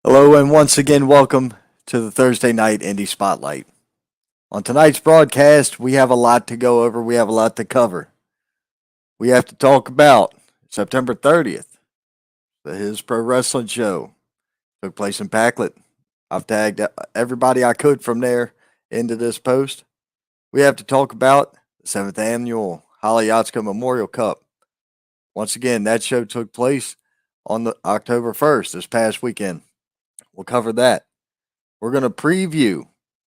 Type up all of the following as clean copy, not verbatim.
Hello, and once again, welcome to the Thursday Night Indie Spotlight. On tonight's broadcast, we have a lot to go over. We have a lot to cover. We have to talk about September 30th, his pro wrestling show took place in Packlet. I've tagged everybody I could from there into this post. We have to talk about the 7th annual Hollie Yatsko Memorial Cup. Once again, that show took place on the October 1st, this past weekend. We'll cover that. We're going to preview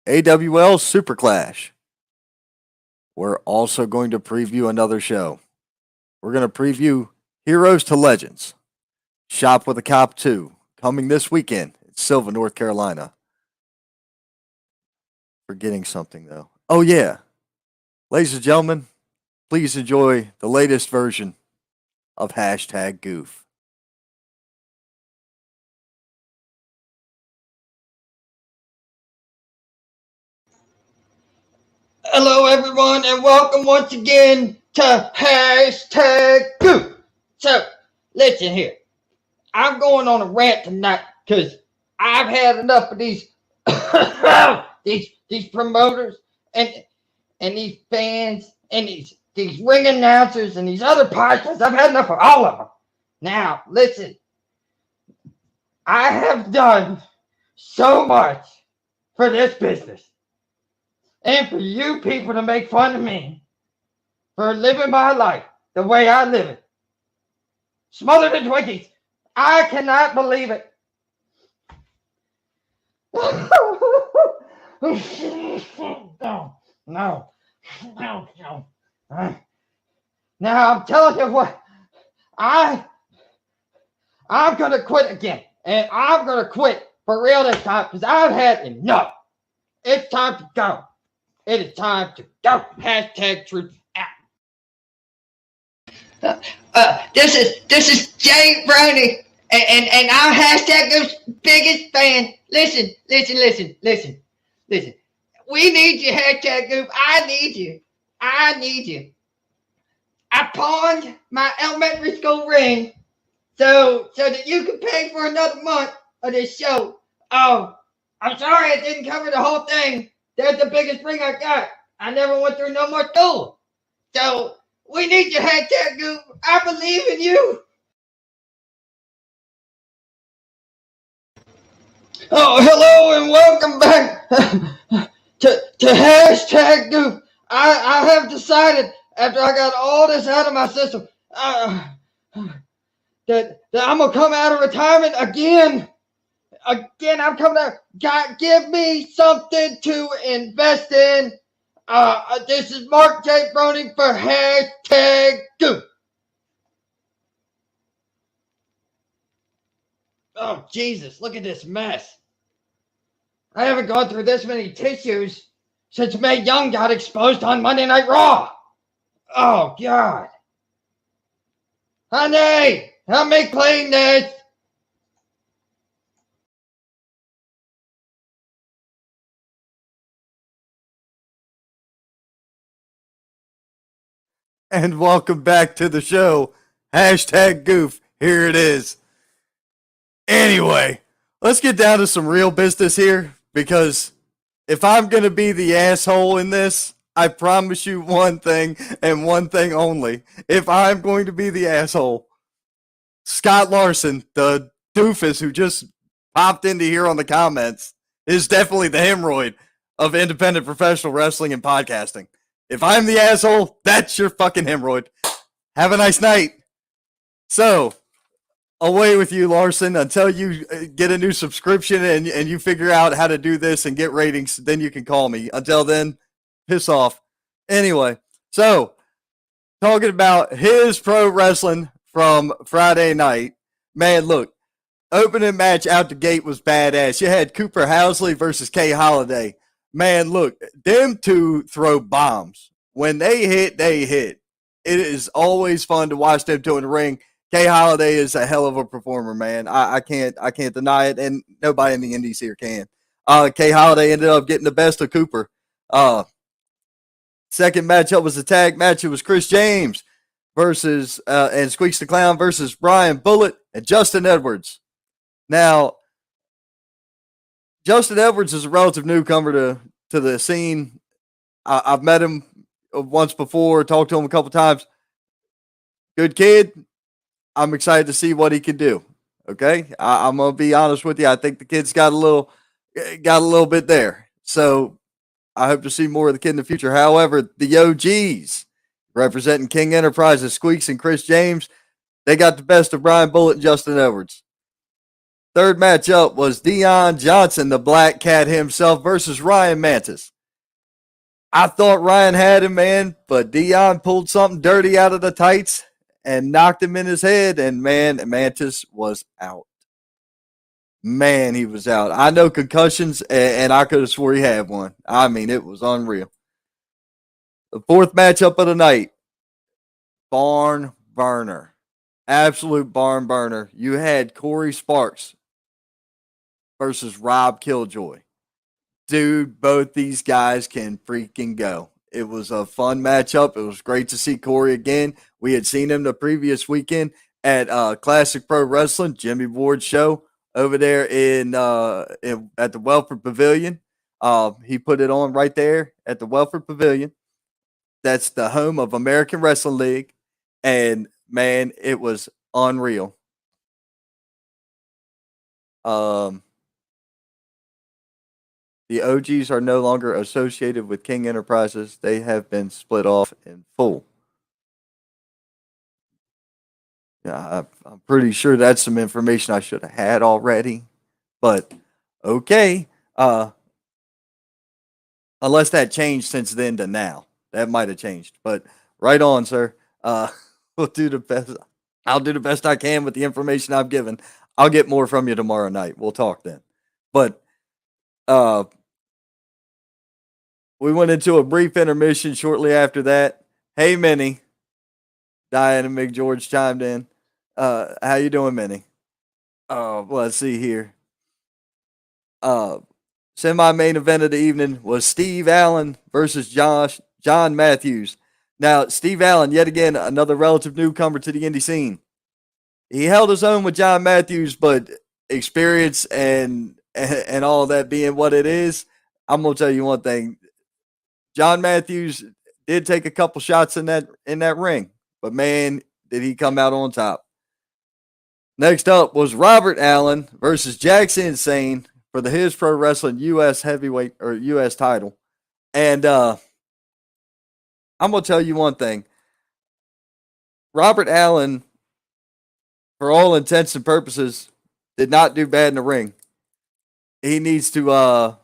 AWL Super Clash. We're also going to preview another show. We're going to preview Heroes to Legends. Shop with a Cop 2, coming this weekend in Sylva, North Carolina. Forgetting something, though. Oh, yeah. Ladies and gentlemen, please enjoy the latest version of Hashtag Goof. Hello, everyone, and welcome once again to Hashtag Goof. So, listen here. I'm going on a rant tonight because I've had enough of these these promoters and these fans and these ring announcers and these other podcasts. I've had enough of all of them. Now, listen. I have done so much for this business. And for you people to make fun of me for living my life the way I live it. Smothered in Twinkies. I cannot believe it. No. Now I'm telling you what, I'm gonna quit again. And I'm gonna quit for real this time because I've had enough. It's time to go. It is time to go. Hashtag truth out. This is Jay Brownie, and I'm Hashtag Goof's biggest fan. Listen. We need you, Hashtag Goof. I need you. I pawned my elementary school ring so that you can pay for another month of this show. Oh, I'm sorry it didn't cover the whole thing. That's the biggest ring I got. I never went through no more school. So, we need your Hashtag Goof. I believe in you. Oh, hello and welcome back to Hashtag Goof. I have decided, after I got all this out of my system, that I'm going to come out of retirement again. I'm coming out. God, give me something to invest in. This is Mark J. Brony for Hashtag Goof. Oh, Jesus, look at this mess. I haven't gone through this many tissues since Mae Young got exposed on Monday Night Raw. Oh, God. Honey, help me clean this. And welcome back to the show. Hashtag Goof. Here it is. Anyway, let's get down to some real business here, because if I'm going to be the asshole in this, I promise you one thing and one thing only. If I'm going to be the asshole, Scott Larson, the doofus who just popped into here on the comments, is definitely the hemorrhoid of independent professional wrestling and podcasting. If I'm the asshole, that's your fucking hemorrhoid. Have a nice night. So, away with you, Larson, until you get a new subscription and you figure out how to do this and get ratings, then you can call me. Until then, piss off. Anyway, so, talking about his pro wrestling from Friday night. Man, look, opening match out the gate was badass. You had Cooper Housley versus Kay Holiday. Man, look, them two throw bombs. When they hit, they hit. It is always fun to watch them two in the ring. Kay Holiday is a hell of a performer, man. I can't deny it, and nobody in the indies here can. Kay Holiday ended up getting the best of Cooper. Second matchup was a tag match. It was Chris James versus and Squeaks the Clown versus Brian Bullet and Justin Edwards. Now, Justin Edwards is a relative newcomer to the scene. I've met him once before, talked to him a couple times. Good kid. I'm excited to see what he can do. Okay, I'm gonna be honest with you. I think the kid's got a little bit there. So I hope to see more of the kid in the future. However, the OGs representing King Enterprises, Squeaks and Chris James, they got the best of Brian Bullitt and Justin Edwards. Third matchup was Dion Johnson, the Black Cat himself, versus Ryan Mantis. I thought Ryan had him, man, but Dion pulled something dirty out of the tights and knocked him in his head, and man, Mantis was out. Man, he was out. I know concussions, and I could have swore he had one. I mean, it was unreal. The fourth matchup of the night, barn burner. Absolute barn burner. You had Corey Sparks versus Rob Killjoy. Dude, both these guys can freaking go. It was a fun matchup. It was great to see Corey again. We had seen him the previous weekend at Classic Pro Wrestling, Jimmy Ward's show over there at the Welford Pavilion. He put it on right there at the Welford Pavilion. That's the home of American Wrestling League. And, man, it was unreal. The OGs are no longer associated with King Enterprises. They have been split off in full. Yeah, I'm pretty sure that's some information I should have had already. But, okay. Unless that changed since then to now. That might have changed. But right on, sir. We'll do the best. I'll do the best I can with the information I've given. I'll get more from you tomorrow night. We'll talk then. But we went into a brief intermission shortly after that. Hey, Minnie. Diane and McGeorge chimed in. How you doing, Minnie? Let's see here. Semi-main event of the evening was Steve Allen versus John Matthews. Now, Steve Allen, yet again, another relative newcomer to the indie scene. He held his own with John Matthews, but experience and all that being what it is, I'm gonna tell you one thing. John Matthews did take a couple shots in that ring, but man, did he come out on top. Next up was Robert Allen versus Jackson Insane for the His Pro Wrestling U.S. heavyweight or U.S. title. And I'm going to tell you one thing. Robert Allen, for all intents and purposes, did not do bad in the ring. He needs to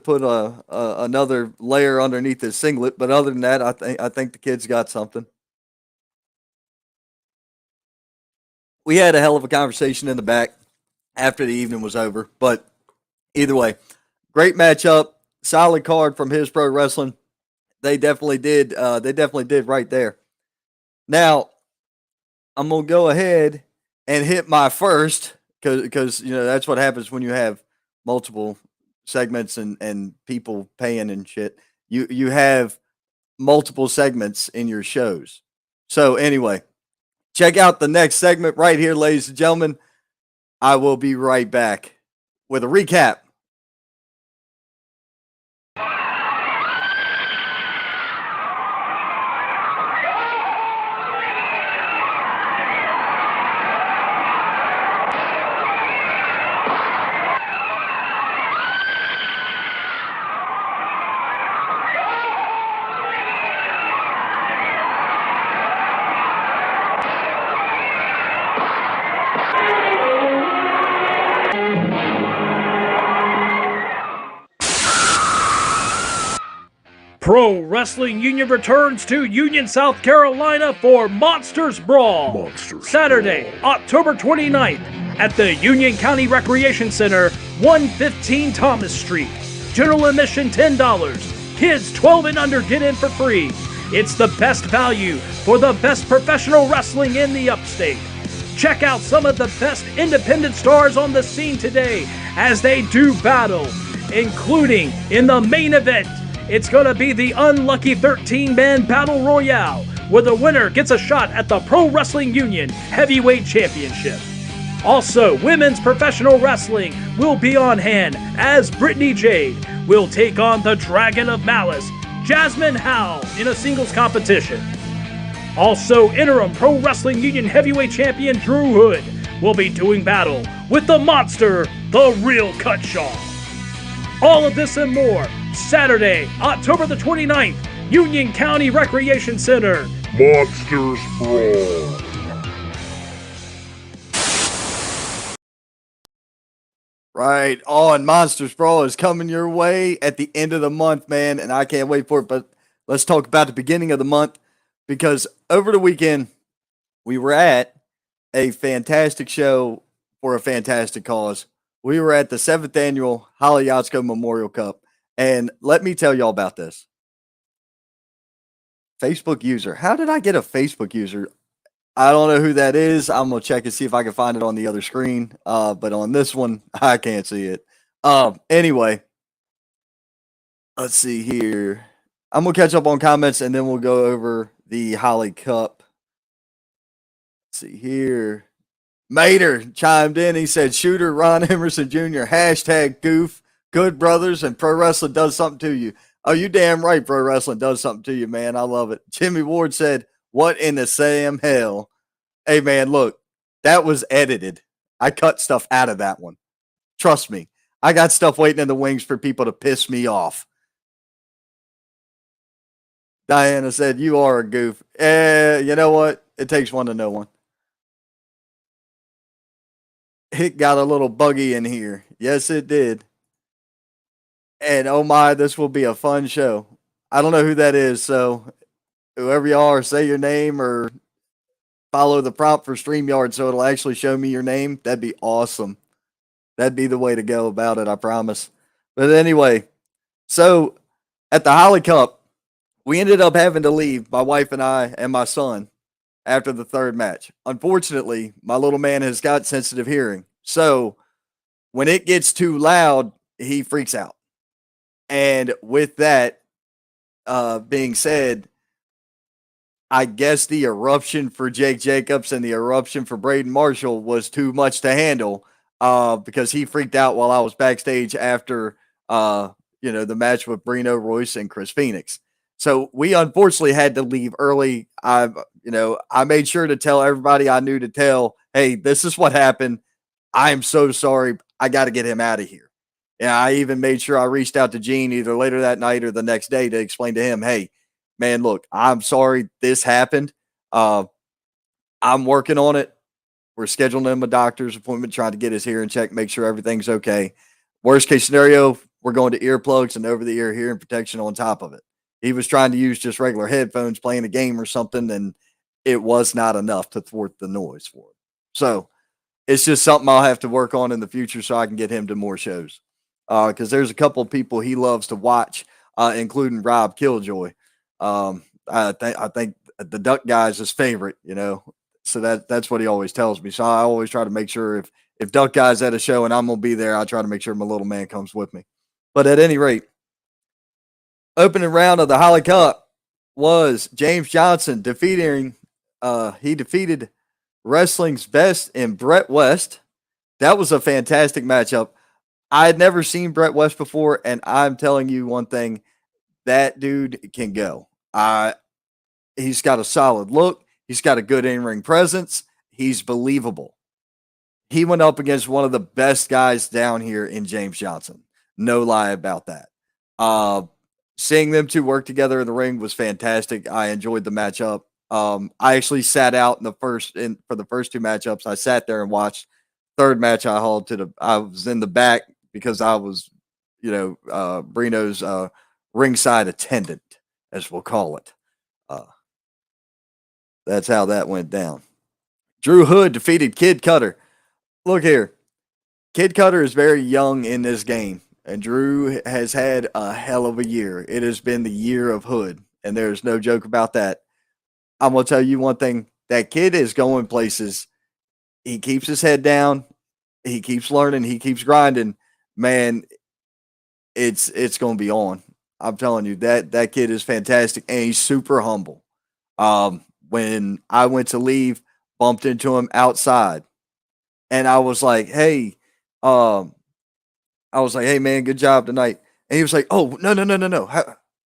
put another layer underneath his singlet, but other than that, I think the kid's got something. We had a hell of a conversation in the back after the evening was over, but either way, great matchup, solid card from His Pro Wrestling. They definitely did. They definitely did right there. Now, I'm gonna go ahead and hit my first because that's what happens when you have multiple segments and people paying and shit. You have multiple segments in your shows. So anyway, check out the next segment right here, ladies and gentlemen. I will be right back with a recap. Pro Wrestling Union returns to Union, South Carolina for Monsters Brawl. Saturday, October 29th at the Union County Recreation Center, 115 Thomas Street. General admission $10. Kids 12 and under get in for free. It's the best value for the best professional wrestling in the upstate. Check out some of the best independent stars on the scene today as they do battle, including in the main event. It's going to be the unlucky 13-man Battle Royale, where the winner gets a shot at the Pro Wrestling Union Heavyweight Championship. Also, women's professional wrestling will be on hand as Brittany Jade will take on the Dragon of Malice, Jasmine Howe, in a singles competition. Also, interim Pro Wrestling Union Heavyweight Champion Drew Hood will be doing battle with the monster, the Real Cutshaw. All of this and more, Saturday, October the 29th, Union County Recreation Center. Monsters Brawl. Right on. Monsters Brawl is coming your way at the end of the month, man, and I can't wait for it. But let's talk about the beginning of the month, because over the weekend we were at a fantastic show for a fantastic cause. We were at the 7th annual Hollie Yatsko Memorial Cup, and let me tell y'all about this. Facebook user. How did I get a Facebook user? I don't know who that is. I'm going to check and see if I can find it on the other screen. But on this one, I can't see it. Anyway, let's see here. I'm going to catch up on comments, and then we'll go over the Hollie Cup. Let's see here. Mater chimed in. He said, Shooter Ron Emerson Jr., hashtag goof, good brothers, and pro wrestling does something to you. Oh, you damn right pro wrestling does something to you, man. I love it. Jimmy Ward said, what in the Sam hell? Hey, man, look, that was edited. I cut stuff out of that one. Trust me. I got stuff waiting in the wings for people to piss me off. Diana said, you are a goof. You know what? It takes one to know one. It got a little buggy in here. Yes, it did. And oh my, this will be a fun show. I don't know who that is, so whoever you are, say your name or follow the prompt for StreamYard so it'll actually show me your name. That'd be awesome. That'd be the way to go about it, I promise. But anyway, so at the Hollie Cup, we ended up having to leave, my wife and I and my son, after the third match. Unfortunately, my little man has got sensitive hearing. So when it gets too loud, he freaks out. And with that being said, I guess the eruption for Jake Jacobs and the eruption for Braden Marshall was too much to handle because he freaked out while I was backstage after, the match with Brino Royce and Chris Phoenix. So we unfortunately had to leave early. I made sure to tell everybody I knew to tell, hey, this is what happened. I am so sorry. I got to get him out of here. And I even made sure I reached out to Gene either later that night or the next day to explain to him, hey, man, look, I'm sorry this happened. I'm working on it. We're scheduling him a doctor's appointment, trying to get his hearing checked, make sure everything's okay. Worst case scenario, we're going to earplugs and over-the-ear hearing protection on top of it. He was trying to use just regular headphones playing a game or something, and it was not enough to thwart the noise for him. So it's just something I'll have to work on in the future so I can get him to more shows. Because there's a couple of people he loves to watch, including Rob Killjoy. I think the Duck guy is his favorite, so that's what he always tells me. So I always try to make sure if Duck guy's at a show and I'm going to be there, I try to make sure my little man comes with me. But at any rate, opening round of the Hollie Cup was James Johnson defeated wrestling's best in Brett West. That was a fantastic matchup. I had never seen Brett West before, and I'm telling you one thing, that dude can go. He's got a solid look. He's got a good in-ring presence. He's believable. He went up against one of the best guys down here in James Johnson. No lie about that. Seeing them two work together in the ring was fantastic. I enjoyed the matchup. I actually sat out for the first two matchups. I sat there and watched. Third match I was in the back because I was, Brino's ringside attendant, as we'll call it. That's how that went down. Drew Hood defeated Kid Cutter. Look here. Kid Cutter is very young in this game, and Drew has had a hell of a year. It has been the year of Hood, and there's no joke about that. I'm going to tell you one thing. That kid is going places. He keeps his head down. He keeps learning. He keeps grinding. Man, it's going to be on. I'm telling you, that kid is fantastic, and he's super humble. When I went to leave, bumped into him outside, and I was like, "Hey, um, hey man, good job tonight." And he was like, "Oh no no no no no,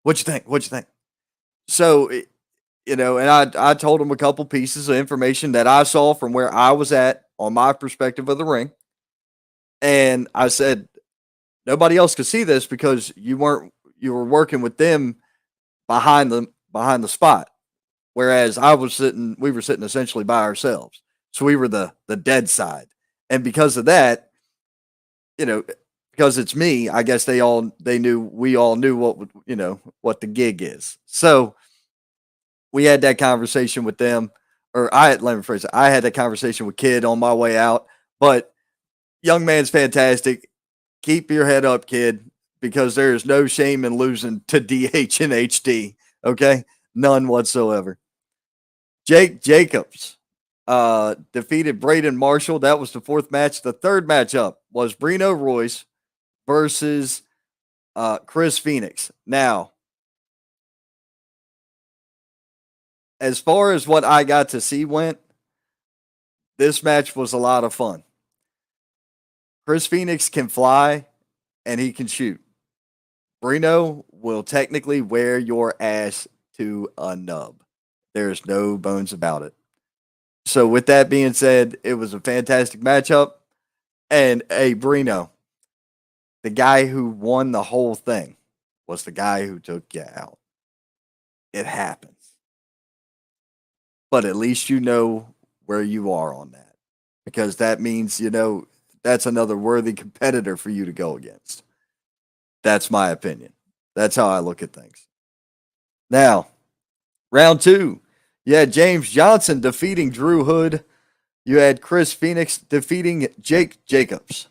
what'd you think? What'd you think?" So and I told him a couple pieces of information that I saw from where I was at on my perspective of the ring, and I said nobody else could see this because you were working with them behind the spot, whereas we were sitting essentially by ourselves, so we were the dead side, and because of that, you know, because it's me, I guess we all knew what the gig is. So we had that conversation with them, or let me phrase it, I had that conversation with Kid on my way out. But young man's fantastic. Keep your head up, kid, because there is no shame in losing to DH and HD. Okay, none whatsoever. Jake Jacobs defeated Braden Marshall. That was the fourth match. The third matchup was Brino Royce versus Chris Phoenix. Now, as far as what I got to see went, this match was a lot of fun. Chris Phoenix can fly and he can shoot. Brino will technically wear your ass to a nub. There's no bones about it. So, with that being said, it was a fantastic matchup. And hey, Brino, the guy who won the whole thing was the guy who took you out. It happens. But at least you know where you are on that, because that means, that's another worthy competitor for you to go against. That's my opinion. That's how I look at things. Now, round two, you had James Johnson defeating Drew Hood. You had Chris Phoenix defeating Jake Jacobs.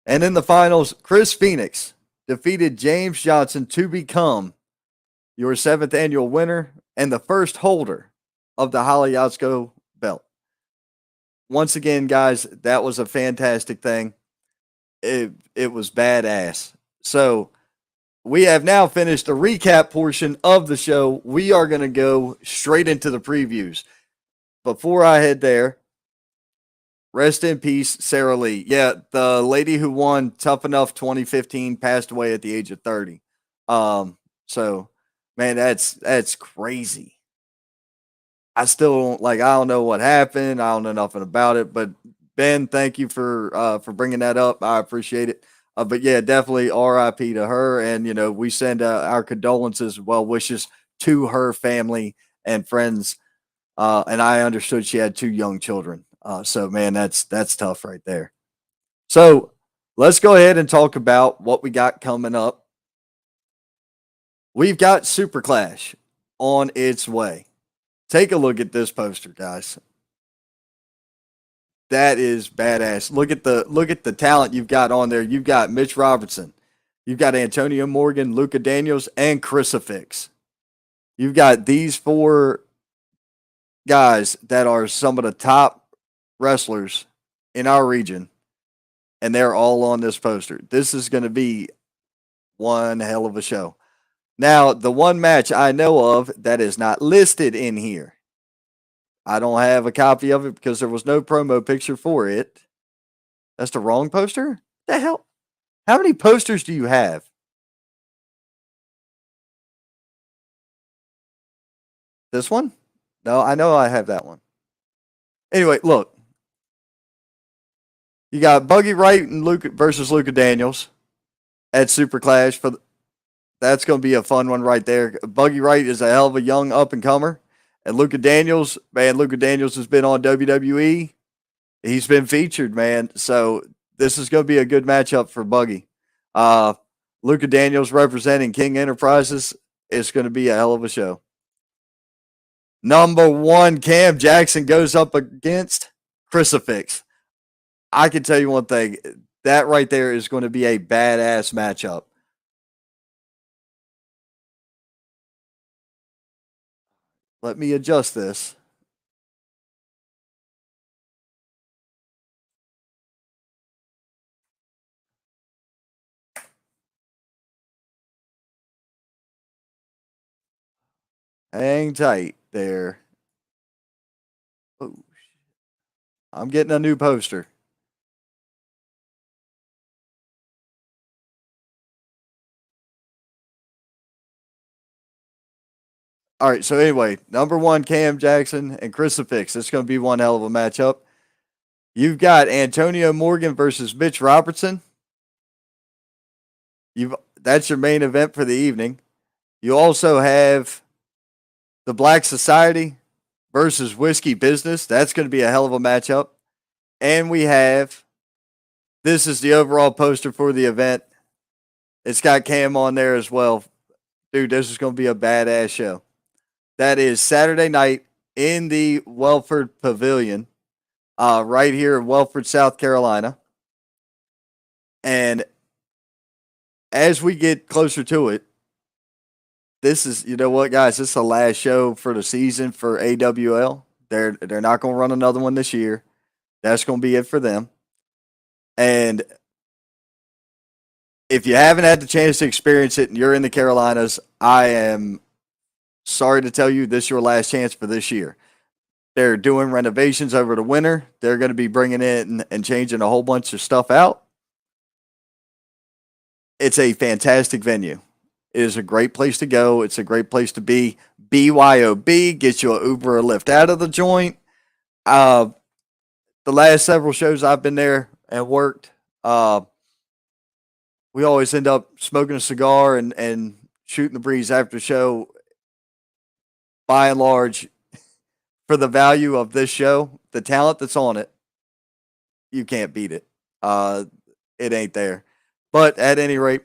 And in the finals, Chris Phoenix defeated James Johnson to become your 7th annual winner and the first holder of the Hollie Yatsko belt. Once again, guys, that was a fantastic thing. It was badass. So we have now finished the recap portion of the show. We are going to go straight into the previews. Before I head there, rest in peace, Sarah Lee. Yeah, the lady who won Tough Enough 2015 passed away at the age of 30. So man, that's crazy. I still don't I don't know what happened. I don't know nothing about it, but Ben, thank you for bringing that up. I appreciate it. But yeah, definitely RIP to her. And, we send our condolences, well wishes to her family and friends. And I understood she had 2 young children. So man, that's tough right there. So let's go ahead and talk about what we got coming up. We've got Super Clash on its way. Take a look at this poster, guys. That is badass. Look at the talent you've got on there. You've got Mitch Robertson. You've got Antonio Morgan, Luca Daniels, and Crucifix. You've got these 4 guys that are some of the top wrestlers in our region, and they're all on this poster. This is going to be one hell of a show. Now, the one match I know of that is not listed in here, I don't have a copy of it because there was no promo picture for it. That's the wrong poster? What the hell? How many posters do you have? This one? No, I know I have that one. Anyway, look. You got Buggy Wright and Luca versus Luca Daniels at Super Clash. That's going to be a fun one right there. Buggy Wright is a hell of a young up-and-comer. And Luca Daniels has been on WWE. He's been featured, man. So this is going to be a good matchup for Buggy. Luca Daniels representing King Enterprises. It's going to be a hell of a show. Number 1, Cam Jackson goes up against Crucifix. I can tell you one thing. That right there is going to be a badass matchup. Let me adjust this. Hang tight there. Oh, I'm getting a new poster. All right, so anyway, number one, Cam Jackson and Crucifix. It's going to be one hell of a matchup. You've got Antonio Morgan versus Mitch Robertson. That's your main event for the evening. You also have the Black Society versus Whiskey Business. That's going to be a hell of a matchup. And we have, this is the overall poster for the event. It's got Cam on there as well. Dude, this is going to be a badass show. That is Saturday night in the Welford Pavilion, right here in Welford, South Carolina. And as we get closer to it, this is, you know what, guys, this is the last show for the season for AWL. They're not going to run another one this year. That's going to be it for them. And if you haven't had the chance to experience it and you're in the Carolinas, I am sorry to tell you this is your last chance for this year. They're doing renovations over the winter. They're going to be bringing in and changing a whole bunch of stuff out. It's a fantastic venue. It is a great place to go. It's a great place to be. BYOB, gets you an Uber or Lyft out of the joint. The last several shows I've been there and worked, we always end up smoking a cigar and shooting the breeze after the show. By and large, for the value of this show, the talent that's on it, you can't beat it. It ain't there. But at any rate,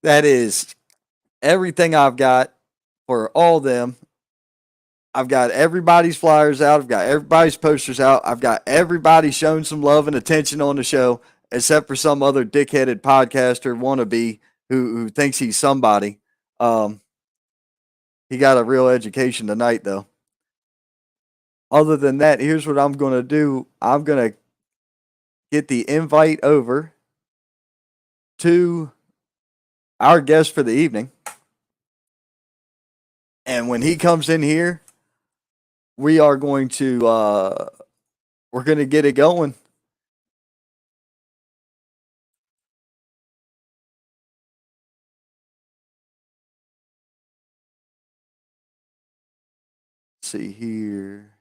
that is everything I've got for all of them. I've got everybody's flyers out. I've got everybody's posters out. I've got everybody showing some love and attention on the show, except for some other dickheaded podcaster wannabe who thinks he's somebody. He got a real education tonight, though. Other than that, here's what I'm going to do. I'm going to get the invite over to our guest for the evening. And when he comes in here, we are going to we're going to get it going. Let's see here.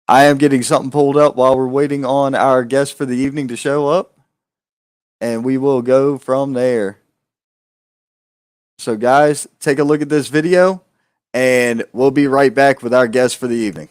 I am getting something pulled up while we're waiting on our guest for the evening to show up. And we will go from there. So, guys, take a look at this video, and we'll be right back with our guest for the evening.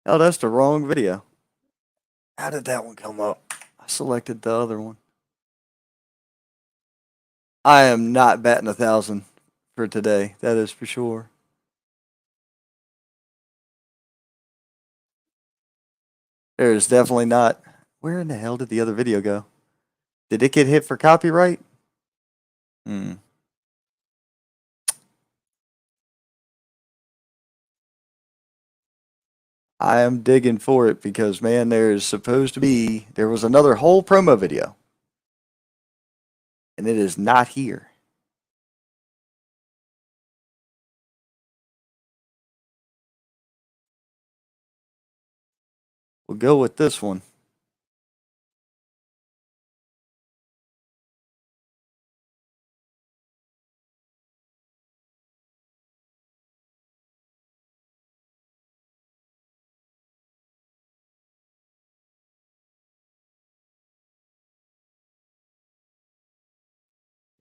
Oh, that's the wrong video. How did that one come up? I selected the other one. I am not batting 1,000 for today. That is for sure. There is definitely not. Where in the hell did the other video go? Did it get hit for copyright? I am digging for it because, man, there was another whole promo video. And it is not here. We'll go with this one.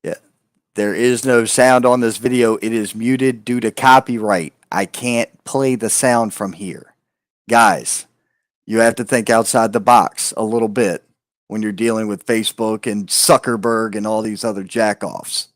Yeah. There is no sound on this video. It is muted due to copyright. I can't play the sound from here. Guys, you have to think outside the box a little bit when you're dealing with Facebook and Zuckerberg and all these other jackoffs.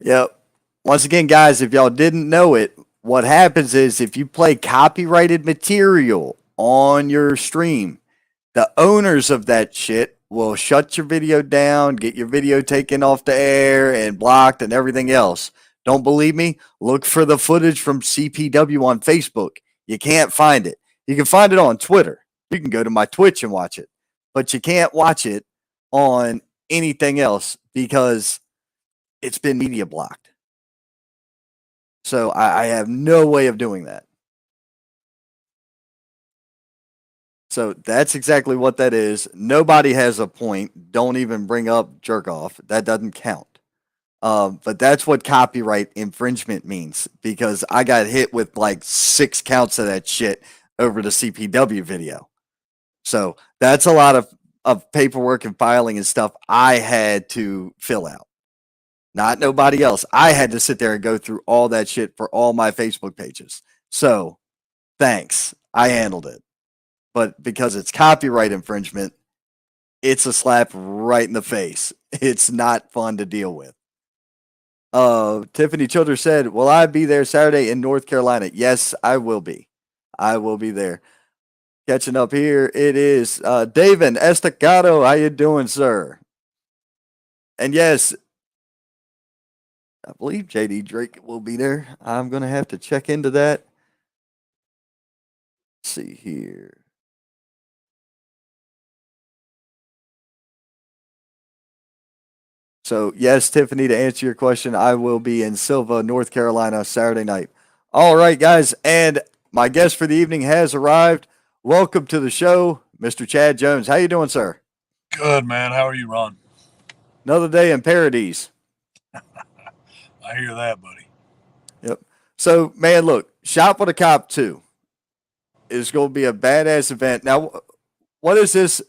Yep. Once again, guys, if y'all didn't know it, what happens is if you play copyrighted material on your stream, the owners of that shit will shut your video down, get your video taken off the air and blocked and everything else. Don't believe me? Look for the footage from CPW on Facebook. You can't find it. You can find it on Twitter. You can go to my Twitch and watch it, but you can't watch it on anything else because it's been media blocked. So I have no way of doing that. So that's exactly what that is. Nobody has a point. Don't even bring up jerk off. That doesn't count. But that's what copyright infringement means because I got hit with like 6 counts of that shit over the CPW video. So that's a lot of paperwork and filing and stuff I had to fill out. Not nobody else. I had to sit there and go through all that shit for all my Facebook pages. So thanks. I handled it. But because it's copyright infringement, it's a slap right in the face. It's not fun to deal with. Tiffany Childers said, will I be there Saturday in North Carolina? Yes, I will be. I will be there. Catching up here, it is David Estacado. How you doing, sir? And yes, I believe JD Drake will be there. I'm going to have to check into that. Let's see here. So, yes, Tiffany, to answer your question, I will be in Silva, North Carolina, Saturday night. All right, guys, and my guest for the evening has arrived. Welcome to the show, Mr. Chad Jones. How you doing, sir? Good, man. How are you, Ron? Another day in paradise. I hear that, buddy. Yep. So, man, look, Shop with a Cop 2 is going to be a badass event. Now, what is this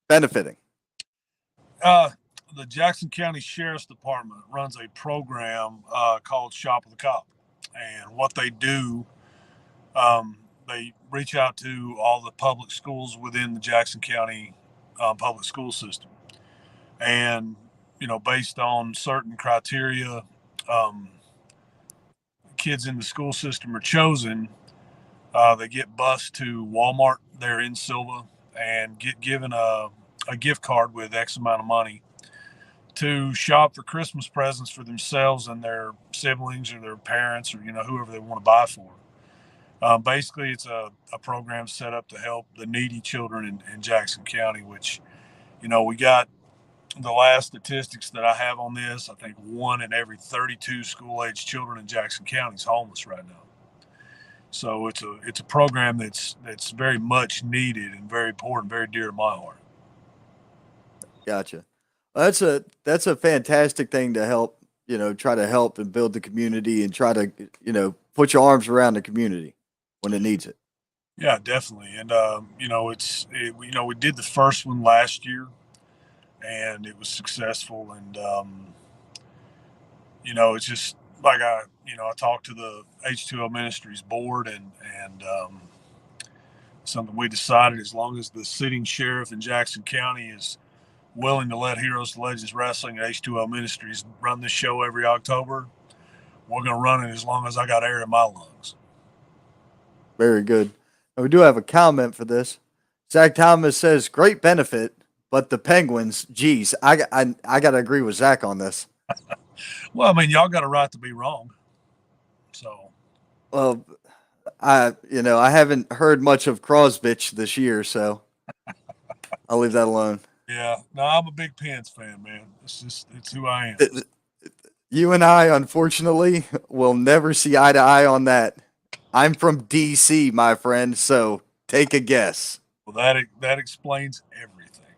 benefiting? The Jackson County Sheriff's Department runs a program called Shop with a Cop. And what they do, they reach out to all the public schools within the Jackson County public school system. And, you know, based on certain criteria, kids in the school system are chosen. They get bused to Walmart there in Silva and get given a gift card with X amount of money to shop for Christmas presents for themselves and their siblings or their parents or, you know, whoever they want to buy for. Basically, it's a program set up to help the needy children in Jackson County, which, you know, we got the last statistics that I have on this. I think 1 in every 32 school-age children in Jackson County is homeless right now. So it's a program that's very much needed and very important, very dear to my heart. Gotcha. Well, that's a fantastic thing to help, you know, try to help and build the community and try to, you know, put your arms around the community when it needs it. Yeah, definitely. And you know, we did the first one last year, and it was successful. And you know, it's just like I talked to the H2L Ministries board, and something we decided, as long as the sitting sheriff in Jackson County is willing to let Heroes to Legends Wrestling and H2L Ministries run this show every October, we're going to run it as long as I got air in my lungs. Very good. And we do have a comment for this. Zach Thomas says, great benefit, but the Penguins, geez, I got to agree with Zach on this. Well, I mean, y'all got a right to be wrong. So, well, I haven't heard much of Crosbitch this year, so I'll leave that alone. Yeah, no, I'm a big Pens fan, man. It's who I am. You and I, unfortunately, will never see eye to eye on that. I'm from DC, my friend, so take a guess. Well, that explains everything.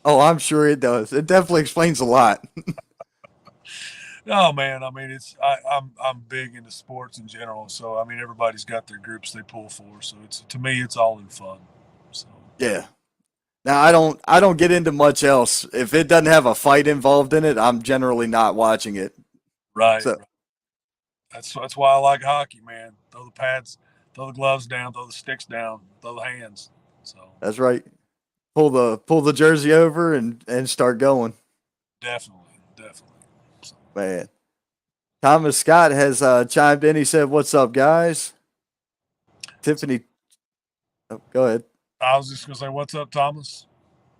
Oh, I'm sure it does. It definitely explains a lot. No, man. I mean, I'm big into sports in general, so I mean, everybody's got their groups they pull for. So to me, it's all in fun. So yeah. Now I don't get into much else. If it doesn't have a fight involved in it, I'm generally not watching it. Right. So, right. That's why I like hockey, man. Throw the pads, throw the gloves down, throw the sticks down, throw the hands. So that's right. Pull the jersey over and start going. Definitely. So. Man. Thomas Scott has chimed in. He said, "What's up, guys?" Tiffany, oh, go ahead. I was just gonna say, what's up, Thomas?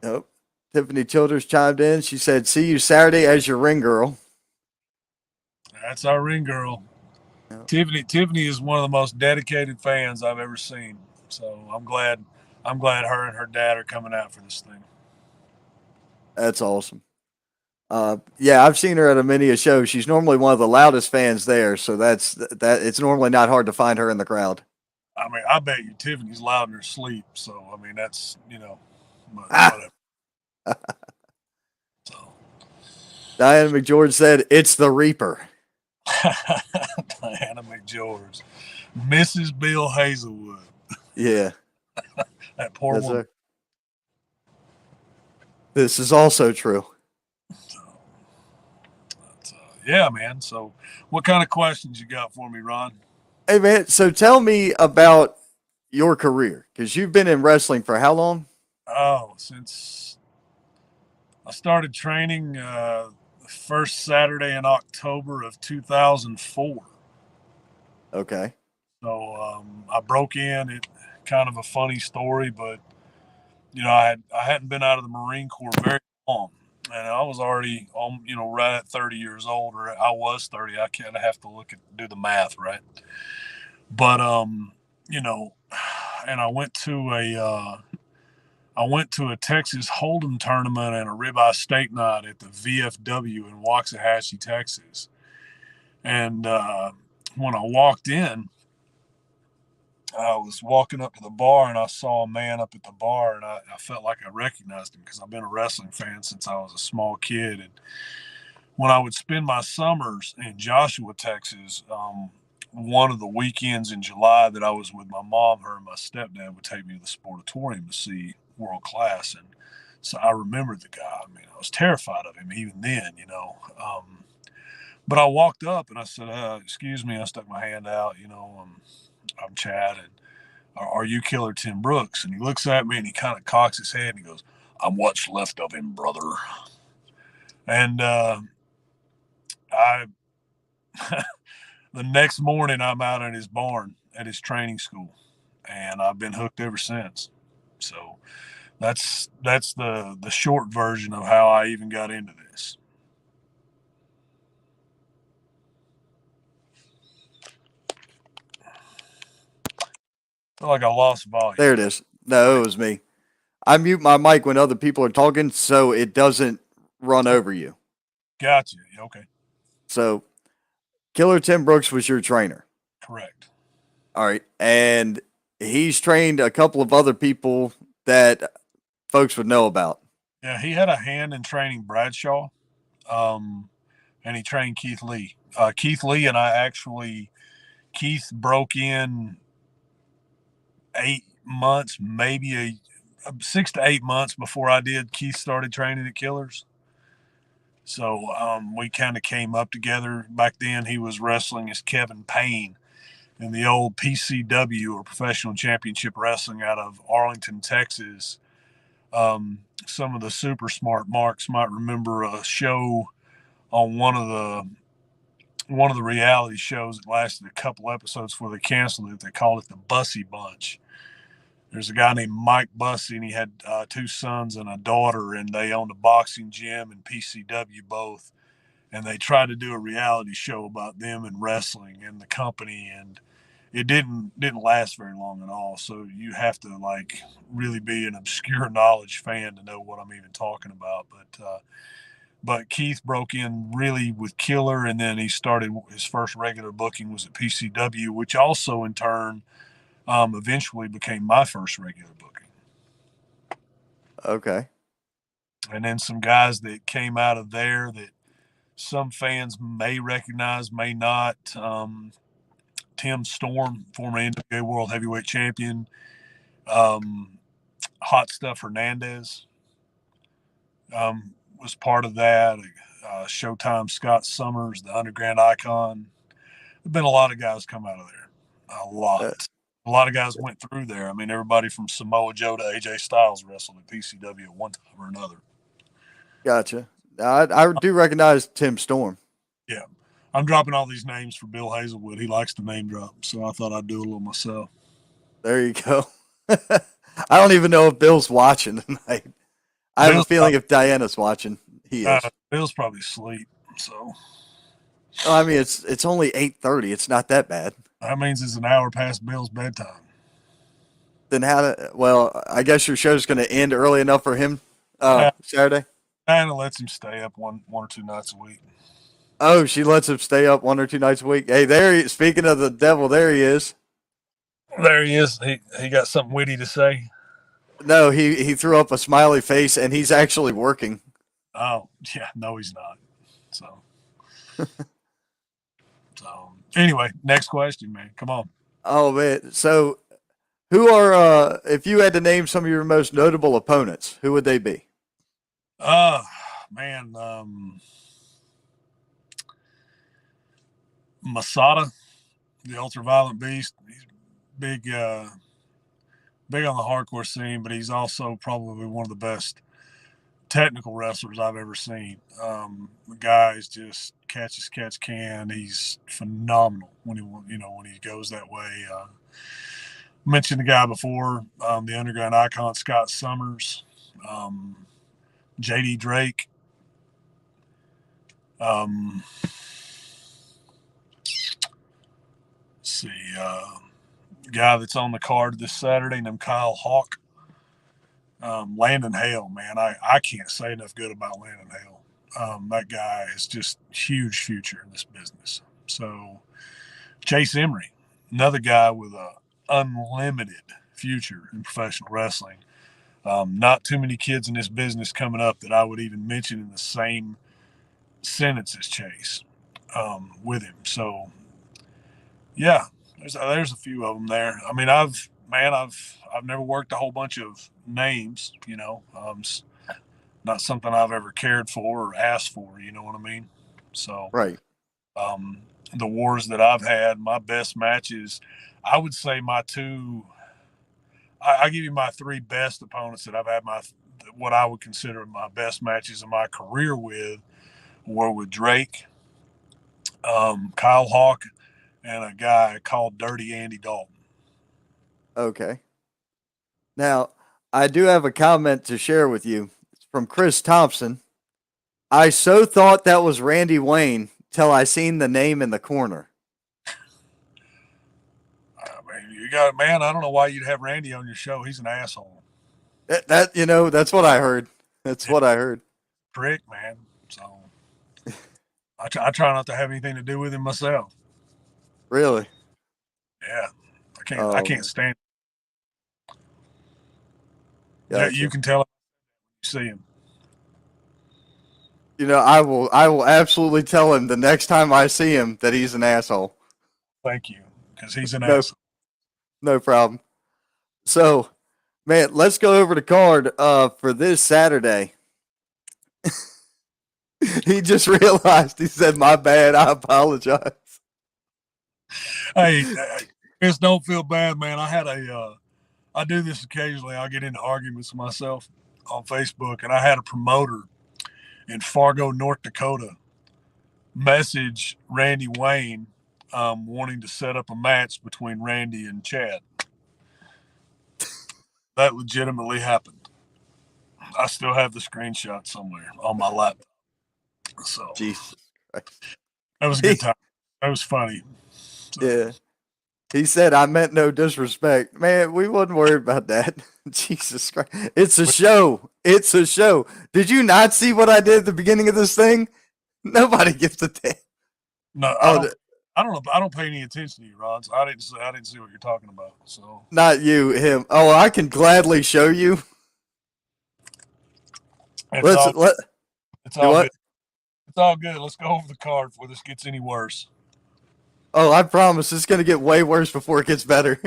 Oh, Tiffany Childers chimed in. She said, "See you Saturday as your ring girl." That's our ring girl. Yep. Tiffany is one of the most dedicated fans I've ever seen. So I'm glad her and her dad are coming out for this thing. That's awesome. Yeah, I've seen her at a show. She's normally one of the loudest fans there, so that. It's normally not hard to find her in the crowd. I mean, I bet you Tiffany's loud in her sleep. So I mean, that's whatever. So Diana McGeorge said, "It's the Reaper." Diana McGeorge, Mrs. Bill Hazelwood. Yeah, That poor woman. her. This is also true. Yeah, man. So, what kind of questions you got for me, Ron? Hey, man. So tell me about your career, because you've been in wrestling for how long? Oh, since I started training the first Saturday in October of 2004. Okay. So I broke in. It kind of a funny story, but I hadn't been out of the Marine Corps very long, and I was already right at 30 years old, or I was 30. I kind of have to do the math, right? But and I went to a Texas Hold'em tournament and a ribeye steak night at the VFW in Waxahachie, Texas. And when I walked in, I was walking up to the bar and I saw a man up at the bar, and I felt like I recognized him because I've been a wrestling fan since I was a small kid. And when I would spend my summers in Joshua, Texas, one of the weekends in July that I was with my mom, her and my stepdad would take me to the Sportatorium to see world class. And so I remembered the guy. I mean, I was terrified of him even then, but I walked up and I said, excuse me. I stuck my hand out, I'm Chad, and are you Killer Tim Brooks? And he looks at me and he kind of cocks his head and he goes, I'm what's left of him, brother. And I the next morning I'm out in his barn at his training school, and I've been hooked ever since. So that's the short version of how I even got into this. I feel like I lost volume. There it is. No, it was me. I mute my mic when other people are talking so it doesn't run over you. Gotcha. Okay. So, Killer Tim Brooks was your trainer. Correct. All right. And he's trained a couple of other people that folks would know about. Yeah, he had a hand in training Bradshaw, and he trained Keith Lee. Keith Lee and I Keith broke in 8 months, maybe 6 to 8 months before I did. Keith started training at Killers. So we kind of came up together. Back then, he was wrestling as Kevin Payne in the old PCW, or Professional Championship Wrestling, out of Arlington, Texas. Some of the super smart marks might remember a show on one of the reality shows that lasted a couple episodes before they canceled it. They called it the Bussy Bunch. There's a guy named Mike Bussy, and he had 2 sons and a daughter, and they owned a boxing gym and PCW both. And they tried to do a reality show about them and wrestling and the company, and it didn't last very long at all. So you have to really be an obscure knowledge fan to know what I'm even talking about. But Keith broke in really with Killer, and then he started his first regular booking was at PCW, which also in turn eventually became my first regular booking. Okay. And then some guys that came out of there that some fans may recognize, may not. Tim Storm, former NWA World Heavyweight Champion. Hot Stuff Hernandez was part of that. Showtime Scott Summers, the Underground Icon. There've been a lot of guys come out of there. A lot of guys went through there. I mean, everybody from Samoa Joe to AJ Styles wrestled at PCW at one time or another. Gotcha. I do recognize Tim Storm. Yeah. I'm dropping all these names for Bill Hazelwood. He likes to name drop, so I thought I'd do a little myself. There you go. I don't even know if Bill's watching tonight. I have a feeling if Diana's watching, he is. Bill's probably asleep. So, I mean, it's only 8:30. It's not that bad. That means it's an hour past Bill's bedtime. Then well, I guess your show's going to end early enough for him Saturday? Diana lets him stay up one or two nights a week. Oh, she lets him stay up 1 or 2 nights a week. Hey, speaking of the devil, there he is. There he is. He got something witty to say. No, he threw up a smiley face, and he's actually working. Oh, yeah. No, he's not. So anyway, next question, man. Come on. Oh, man. So who are, if you had to name some of your most notable opponents, who would they be? Man. Masada, the ultra-violent beast. He's big on the hardcore scene, but he's also probably one of the best technical wrestlers I've ever seen. The guy's just catch can. He's phenomenal when he goes that way. Mentioned the guy before, the underground icon Scott Summers, JD Drake. See, guy that's on the card this Saturday named Kyle Hawk. Landon Hale, man, I can't say enough good about Landon Hale. That guy is just huge future in this business. So Chase Emery, another guy with a unlimited future in professional wrestling. Not too many kids in this business coming up that I would even mention in the same sentence as Chase with him. So yeah, there's a few of them there. I mean, I've never worked a whole bunch of names, it's not something I've ever cared for or asked for, you know what I mean? So, right. The wars that I've had, my best matches, I would say I give you my 3 best opponents that I've had what I would consider my best matches in my career were with Drake, Kyle Hawk, and a guy called Dirty Andy Dalton. Okay. Now, I do have a comment to share with you. It's from Chris Thompson. I so thought that was Randy Wayne till I seen the name in the corner. You got it, man. I don't know why you'd have Randy on your show. He's an asshole. That's what I heard. That's what I heard. Prick, man. So I try not to have anything to do with him myself. Really? Yeah. I can't stand it. Gotcha. You can tell him when you see him. I will absolutely tell him the next time I see him that he's an asshole. Thank you, because he's an asshole. No problem. So, man, let's go over the card for this Saturday. He just realized. He said, "My bad. I apologize." Hey, just don't feel bad, man. I do this occasionally. I'll get into arguments with myself on Facebook, and I had a promoter in Fargo, North Dakota, message Randy Wayne wanting to set up a match between Randy and Chad. That legitimately happened. I still have the screenshot somewhere on my laptop. So Jesus Christ. That was a good time. That was funny. So. Yeah. He said, "I meant no disrespect." Man, we wasn't worried about that. Jesus Christ. It's a show. It's a show. Did you not see what I did at the beginning of this thing? Nobody gives a damn. No, I don't know. I don't pay any attention to you, Rod. So I didn't see what you're talking about. So not you, him. Oh, I can gladly show you. It's all good. It's all good. Let's go over the card before this gets any worse. Oh, I promise it's going to get way worse before it gets better.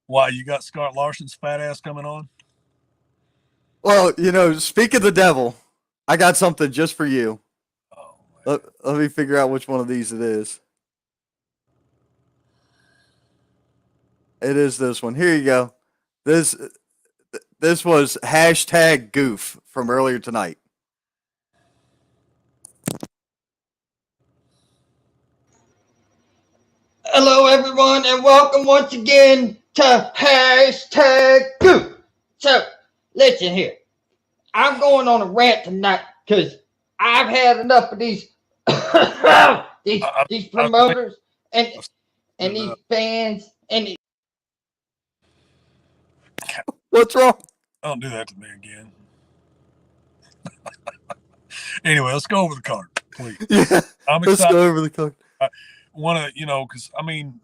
Why, you got Scott Larson's fat ass coming on? Well, speak of the devil, I got something just for you. Oh, let me figure out which one of these it is. It is this one. Here you go. This was hashtag goof from earlier tonight. Hello, everyone, and welcome once again to Hashtag Goof. So, listen here. I'm going on a rant tonight because I've had enough of these these promoters and these fans and these. What's wrong? Don't do that to me again. Anyway, let's go over the card, please. Yeah, I'm let's excited. go over the card. Want to, because I mean,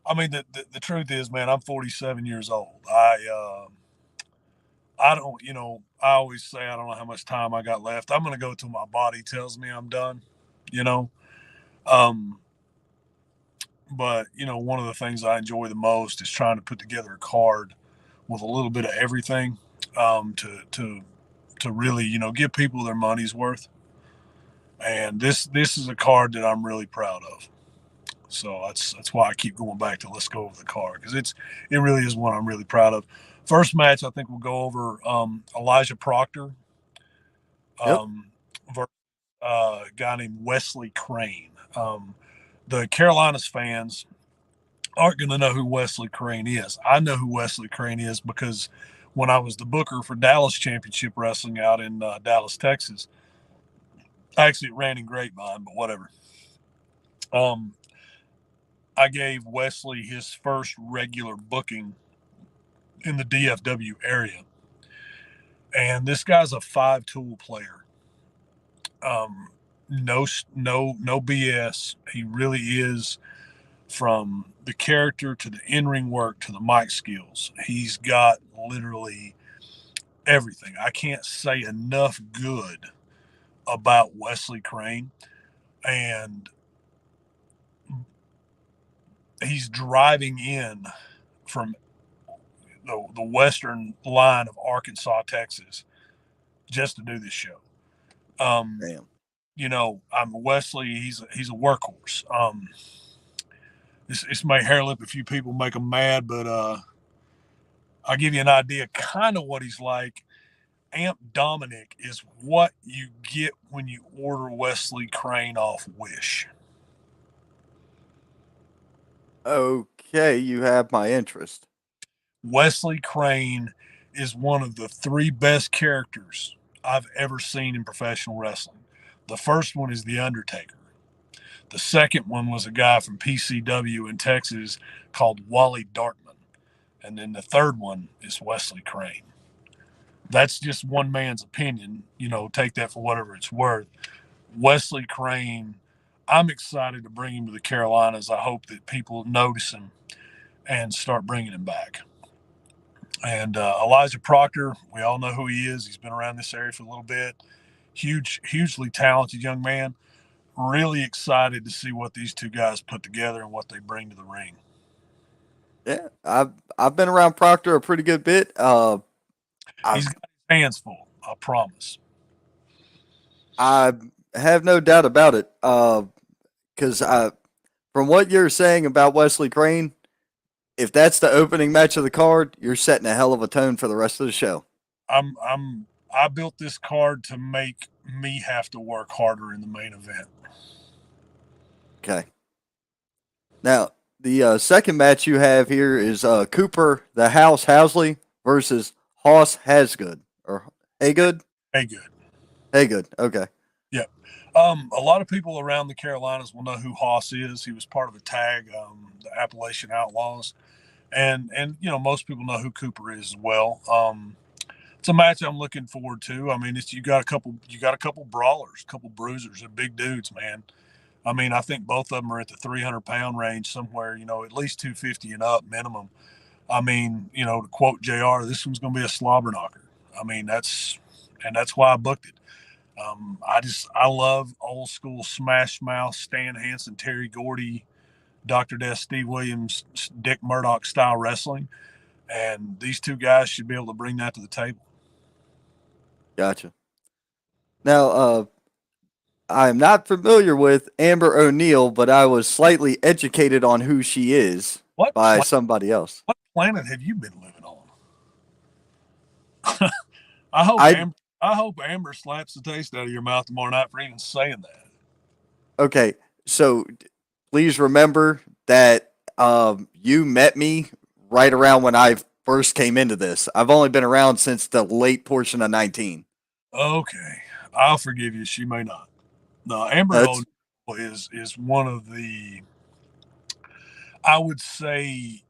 the truth is, man, I'm 47 years old. I don't, I always say I don't know how much time I got left. I'm gonna go till my body tells me I'm done. But one of the things I enjoy the most is trying to put together a card with a little bit of everything, to really, give people their money's worth. And this is a card that I'm really proud of. So that's why I keep going back to let's go over the card, because it really is one I'm really proud of. First match, I think we'll go over Elijah Proctor, versus a guy named Wesley Crane. The Carolinas fans aren't going to know who Wesley Crane is. I know who Wesley Crane is because when I was the booker for Dallas Championship Wrestling out in Dallas, Texas, actually it ran in Grapevine, but whatever. I gave Wesley his first regular booking in the DFW area. And this guy's a 5-tool player. No BS. He really is, from the character to the in-ring work to the mic skills. He's got literally everything. I can't say enough good about Wesley Crane. And he's driving in from the western line of Arkansas, Texas, just to do this show. Damn. I'm Wesley. He's a workhorse. This may hair lip a few people, make them mad, but I'll give you an idea kind of what he's like. Amp Dominic is what you get when you order Wesley Crane off Wish. Okay, you have my interest. Wesley Crane is one of the 3 best characters I've ever seen in professional wrestling. The first one is The Undertaker. The second one was a guy from PCW in Texas called Wally Dartman. And then the third one is Wesley Crane. That's just one man's opinion. Take that for whatever it's worth. Wesley Crane, I'm excited to bring him to the Carolinas. I hope that people notice him and start bringing him back. And Elijah Proctor, we all know who he is. He's been around this area for a little bit. Hugely talented young man. Really excited to see what these two guys put together and what they bring to the ring. Yeah, I've been around Proctor a pretty good bit. He's got his hands full, I promise. I have no doubt about it. Because from what you're saying about Wesley Crane, if that's the opening match of the card, you're setting a hell of a tone for the rest of the show. I built this card to make me have to work harder in the main event. Okay. Now, the second match you have here is Cooper the House Housley versus Hoss Hasgood. Or Haygood? Haygood, okay. Yeah. A lot of people around the Carolinas will know who Hoss is. He was part of a tag, the Appalachian Outlaws. And most people know who Cooper is as well. It's a match I'm looking forward to. I mean, you got a couple brawlers, a couple bruisers, they're big dudes, man. I mean, I think both of them are at the 300-pound range somewhere, at least 250 and up minimum. I mean, to quote JR, this one's going to be a slobber knocker. I mean, that's why I booked it. I love old school Smash Mouth, Stan Hansen, Terry Gordy, Dr. Death, Steve Williams, Dick Murdoch style wrestling. And these two guys should be able to bring that to the table. Gotcha. Now, I'm not familiar with Amber O'Neal, but I was slightly educated on who she is by somebody else. What planet have you been living on? I hope Amber slaps the taste out of your mouth tomorrow night for even saying that. Okay, so please remember that You met me right around when I first came into this. I've only been around since the late portion of 19. Okay, I'll forgive you. She may not. No, Amber That's O'Neal is one of the, I would say,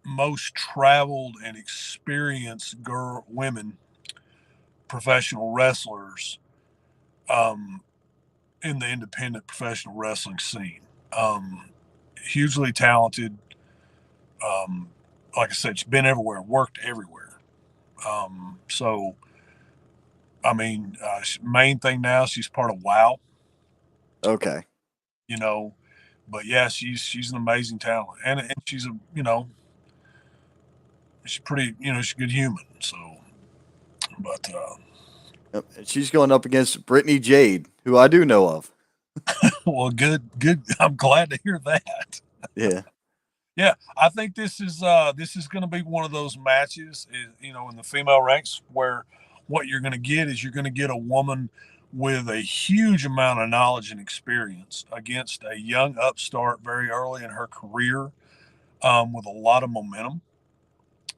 most traveled and experienced women professional wrestlers in the independent professional wrestling scene. Hugely talented. Um, like I said, she's been everywhere, worked everywhere. So, I mean, main thing now, she's part of WOW, okay. you know, but yeah, she's an amazing talent, and she's she's pretty, she's a good human. So, but Yep. And she's going up against Brittany Jade, who I do know of. well, good. I'm glad to hear that. Yeah. Yeah, I think this is going to be one of those matches, in the female ranks where what you're going to get is you're going to get a woman with a huge amount of knowledge and experience against a young upstart very early in her career, with a lot of momentum,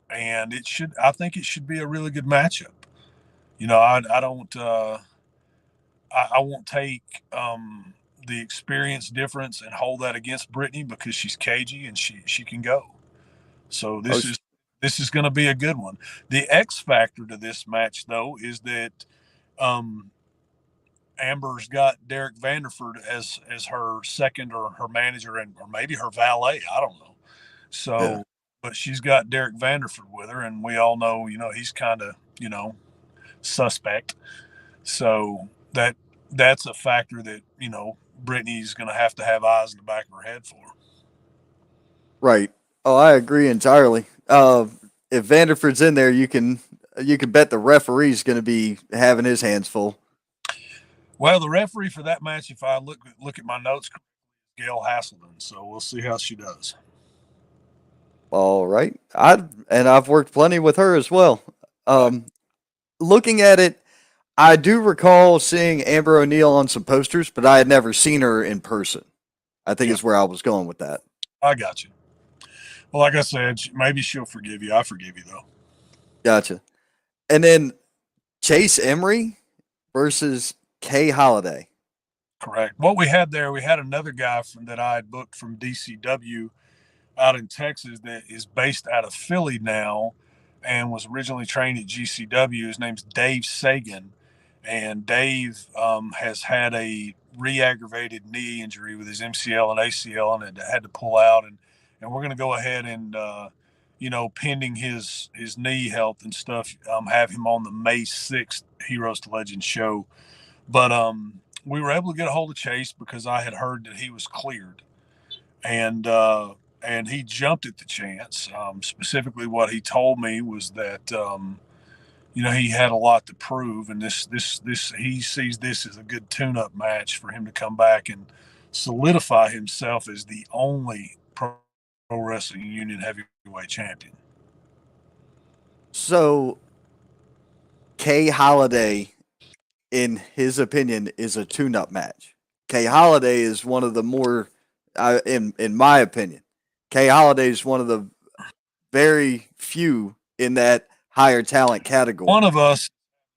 and I think it should be a really good matchup. I don't I won't take the experience difference and hold that against Brittany because she's cagey and she can go. So Oh, this is going to be a good one. The X factor to this match, though, is that um, Amber's got Derek Vanderford as her second or her manager or maybe her valet. I don't know. yeah. So, but she's got Derek Vanderford with her, and we all know, he's kind of, suspect. So that's a factor that Brittany's going to have eyes in the back of her head for. Right. Oh, I agree entirely. If Vanderford's in there, you can bet the referee's going to be having his hands full. Well, the referee for that match, if I look at my notes, Gail Hasselden. So we'll see how she does. All right. I've worked plenty with her as well. Looking at it, I do recall seeing Amber O'Neal on some posters, but I had never seen her in person. I think Yeah. is where I was going with that. I got you. Well, like I said, maybe she'll forgive you. I forgive you, though. Gotcha. And then Chase Emery versus Kay Holiday. Correct. What we had there, we had another guy that I had booked from DCW out in Texas that is based out of Philly now and was originally trained at GCW. His name's Dave Sagan. And Dave has had a re-aggravated knee injury with his MCL and ACL and had to pull out. And we're going to go ahead and, pending his knee health and stuff, have him on the May 6th Heroes to Legends show. But we were able to get a hold of Chase because I had heard that he was cleared. And he jumped at the chance. Specifically, what he told me was that he had a lot to prove, and this he sees this as a good tune-up match for him to come back and solidify himself as the only Pro Wrestling Union heavyweight champion. So Kay Holiday, in his opinion, is a tune-up match. Kay Holiday is one of the more, in my opinion, Kay Holiday is one of the very few in that higher talent category. One of us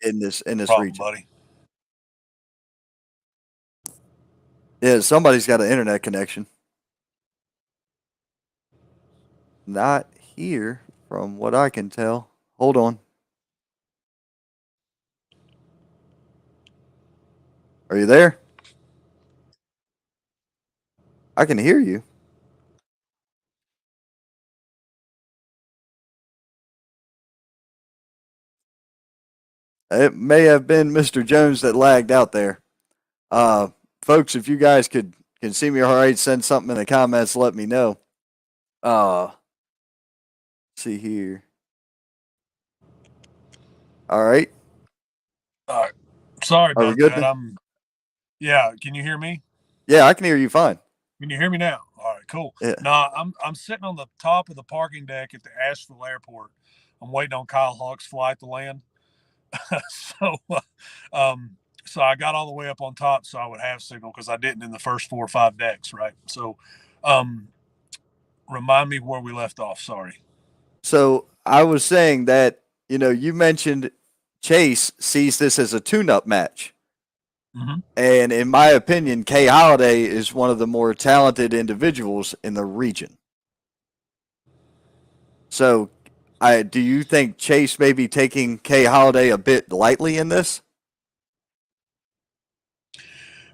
in this problem, region, buddy. Yeah, somebody's got an internet connection. Not here, from what I can tell. Hold on. Are you there? I can hear you. It may have been Mr. Jones that lagged out there. Folks, if you guys can see me all right, send something in the comments, let me know. See here. All right. All right. Sorry Are we about good that. then? Yeah. Can you hear me? Yeah, I can hear you fine. Can you hear me now? All right, cool. Yeah. No, I'm sitting on the top of the parking deck at the Asheville airport. I'm waiting on Kyle Hawk's flight to land. So I got all the way up on top so I would have signal because I didn't in the first 4 or 5 decks, right? So Remind me where we left off. Sorry. So I was saying that, you mentioned Chase sees this as a tune-up match. Mm-hmm. And in my opinion, Kay Holiday is one of the more talented individuals in the region. So do you think Chase may be taking Kay Holiday a bit lightly in this?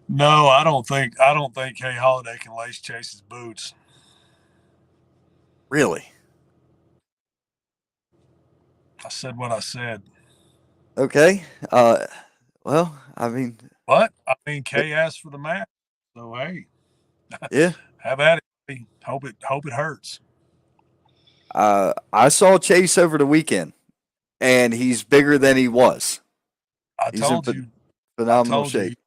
No, I don't think Kay Holiday can lace Chase's boots. Really? I said what I said. Okay. Well, I mean, But I mean, Kay asked for the match, so hey, yeah. have at it. Hope it hurts. I saw Chase over the weekend, and he's bigger than he was. I He's in told you. phenomenal shape.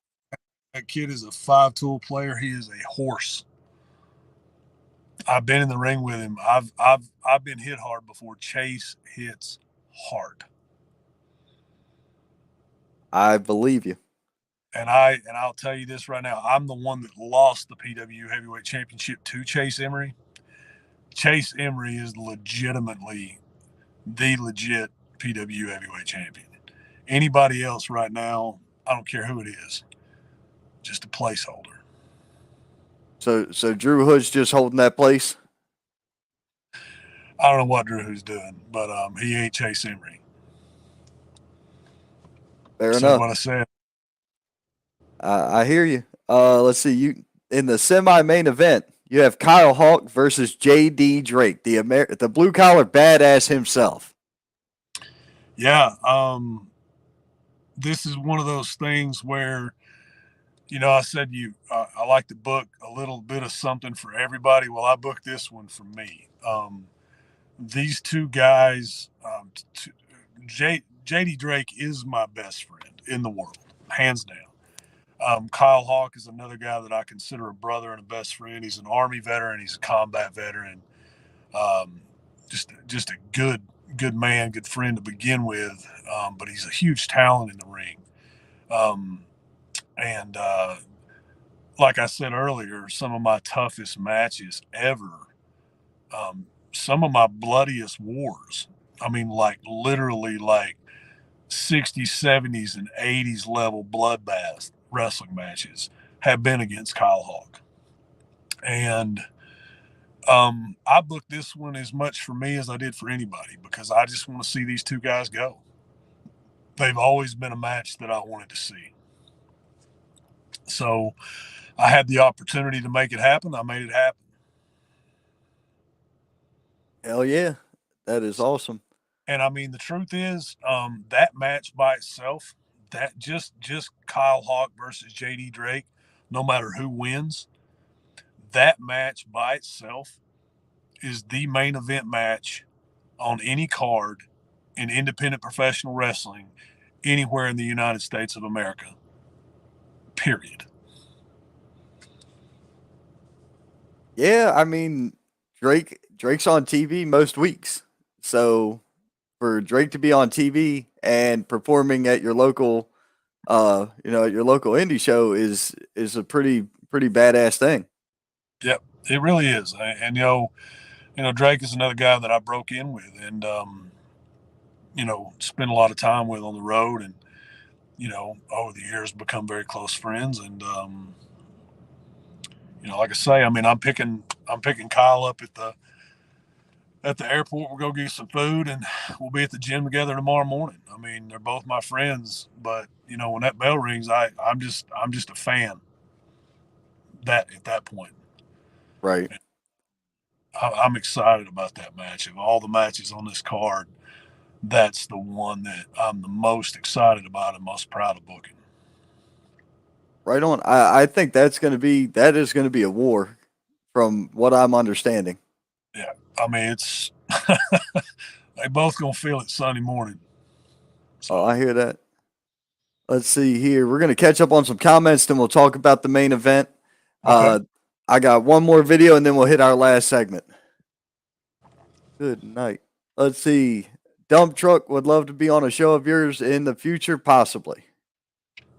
That kid is a 5-tool player. He is a horse. I've been in the ring with him. I've been hit hard before. Chase hits hard. I believe you. And I'll tell you this right now. I'm the one that lost the PW Heavyweight Championship to Chase Emery. Chase Emery is legitimately the legit PW Heavyweight Champion. Anybody else right now, I don't care who it is, just a placeholder. So Drew Hood's just holding that place? I don't know what Drew Hood's doing, but he ain't Chase Emery. Fair Said enough. what I said. I hear you. Let's see. You in the semi-main event, you have Kyle Hawk versus J.D. Drake, the blue collar badass himself. Yeah. This is one of those things where, I said I like to book a little bit of something for everybody. Well, I booked this one for me. These two guys, J.D. Drake is my best friend in the world, hands down. Kyle Hawk is another guy that I consider a brother and a best friend. He's an Army veteran. He's a combat veteran. Just a good man, good friend to begin with. But he's a huge talent in the ring. And like I said earlier, some of my toughest matches ever. Some of my bloodiest wars. I mean, like literally like 60s, 70s, and 80s level bloodbath wrestling matches have been against Kyle Hawk. And I booked this one as much for me as I did for anybody because I just want to see these two guys go. They've always been a match that I wanted to see. So I had the opportunity to make it happen. I made it happen. Hell yeah. That is awesome. And I mean, the truth is, that match by itself, that just Kyle Hawk versus JD Drake, no matter who wins, that match by itself is the main event match on any card in independent professional wrestling anywhere in the United States of America. Period. Yeah, I mean, Drake's on TV most weeks. So for Drake to be on TV and performing at your local at your local indie show is a pretty badass thing. Yep, it really is. And Drake is another guy that I broke in with and spent a lot of time with on the road and over the years become very close friends and like I say, I mean I'm picking Kyle up at the airport. We'll go get some food and we'll be at the gym together tomorrow morning. I mean, they're both my friends, but when that bell rings, I'm just a fan at that point. Right. I'm excited about that match. Of all the matches on this card, that's the one that I'm the most excited about and most proud of booking. Right on. I think that is going to be a war from what I'm understanding. Yeah. I mean, it's they both going to feel it Sunday morning. So. Oh, I hear that. Let's see here. We're going to catch up on some comments, then we'll talk about the main event. Okay. I got one more video, and then we'll hit our last segment. Good night. Let's see. Dump Truck would love to be on a show of yours in the future, possibly.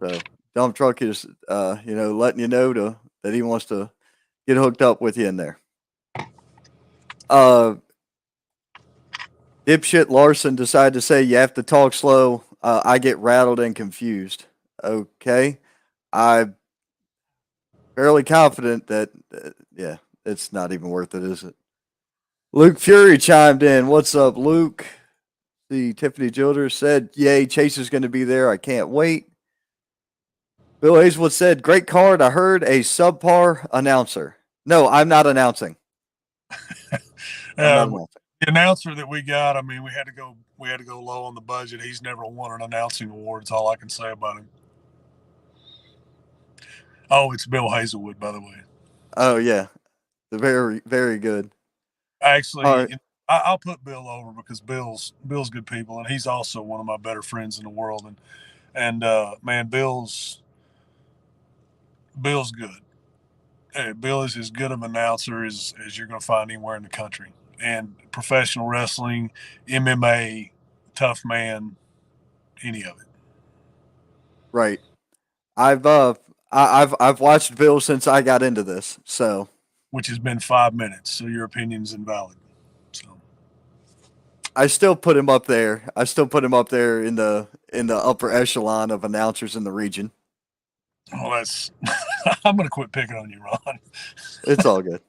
So Dump Truck is, letting you know that he wants to get hooked up with you in there. Dipshit Larson decided to say you have to talk slow. I get rattled and confused. Okay. I'm fairly confident that, yeah, it's not even worth it, is it? Luke Fury chimed in. What's up, Luke? The Tiffany Childers said, yay, Chase is going to be there. I can't wait. Bill Hazelwood said, great card. I heard a subpar announcer. No, I'm not announcing. The announcer that we got, I mean, we had to go low on the budget. He's never won an announcing award. That's all I can say about him. Oh, it's Bill Hazelwood, by the way. Oh yeah, very, very good. Actually, right. I'll put Bill over because Bill's good people, and he's also one of my better friends in the world. And man, Bill's good. Hey, Bill is as good of an announcer as you're going to find anywhere in the country. And professional wrestling, MMA, tough man, any of it. Right. I've watched Bill since I got into this, so which has been 5 minutes, so your opinion's invalid. So I still put him up there. I still put him up there in the upper echelon of announcers in the region. Oh, that's I'm gonna quit picking on you, Ron. It's all good.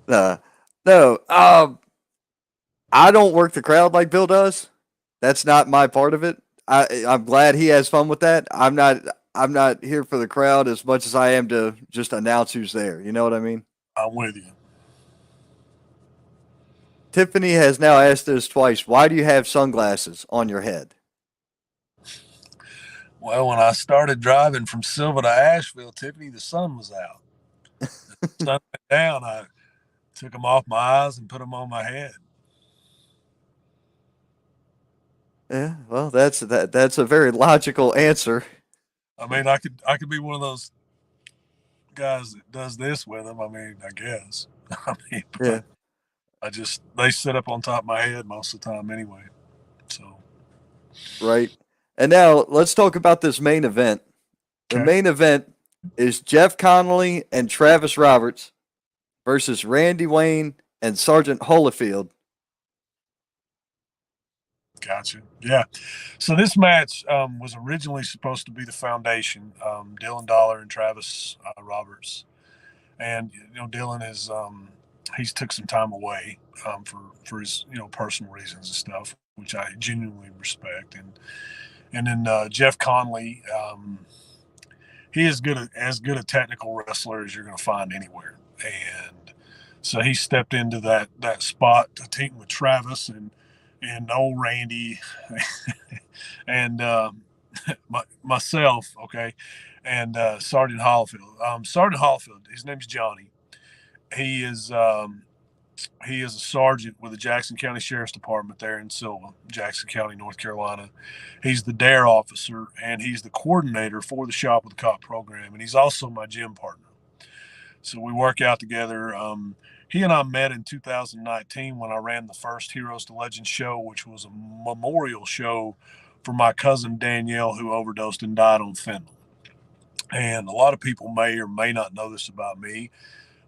No, I don't work the crowd like Bill does. That's not my part of it. I'm glad he has fun with that. I'm not here for the crowd as much as I am to just announce who's there. You know what I mean? I'm with you. Tiffany has now asked us twice, why do you have sunglasses on your head? Well, when I started driving from Silva to Asheville, Tiffany, the sun was out. The sun went down. I took them off my eyes and put them on my head. Yeah, well, that's a very logical answer. I mean, I could be one of those guys that does this with them. I mean, I guess. I mean, yeah. They sit up on top of my head most of the time anyway. So. Right. And now let's talk about this main event. The main event is Jeff Connolly and Travis Roberts versus Randy Wayne and Sergeant Holyfield. Gotcha. Yeah. So this match was originally supposed to be the foundation, Dylan Dollar and Travis Roberts. And, Dylan is, he's took some time away for his, personal reasons and stuff, which I genuinely respect. And then Jeff Conley, he is as good a technical wrestler as you're going to find anywhere. And so he stepped into that spot to team with Travis and old Randy and myself, okay, and Sergeant Holyfield. Sergeant Holyfield, his name's Johnny. He is a sergeant with the Jackson County Sheriff's Department there in Silva, Jackson County, North Carolina. He's the DARE officer, and he's the coordinator for the Shop with the Cop program, and he's also my gym partner. So we work out together. He and I met in 2019 when I ran the first Heroes to Legends show, which was a memorial show for my cousin Danielle, who overdosed and died on fentanyl. And a lot of people may or may not know this about me,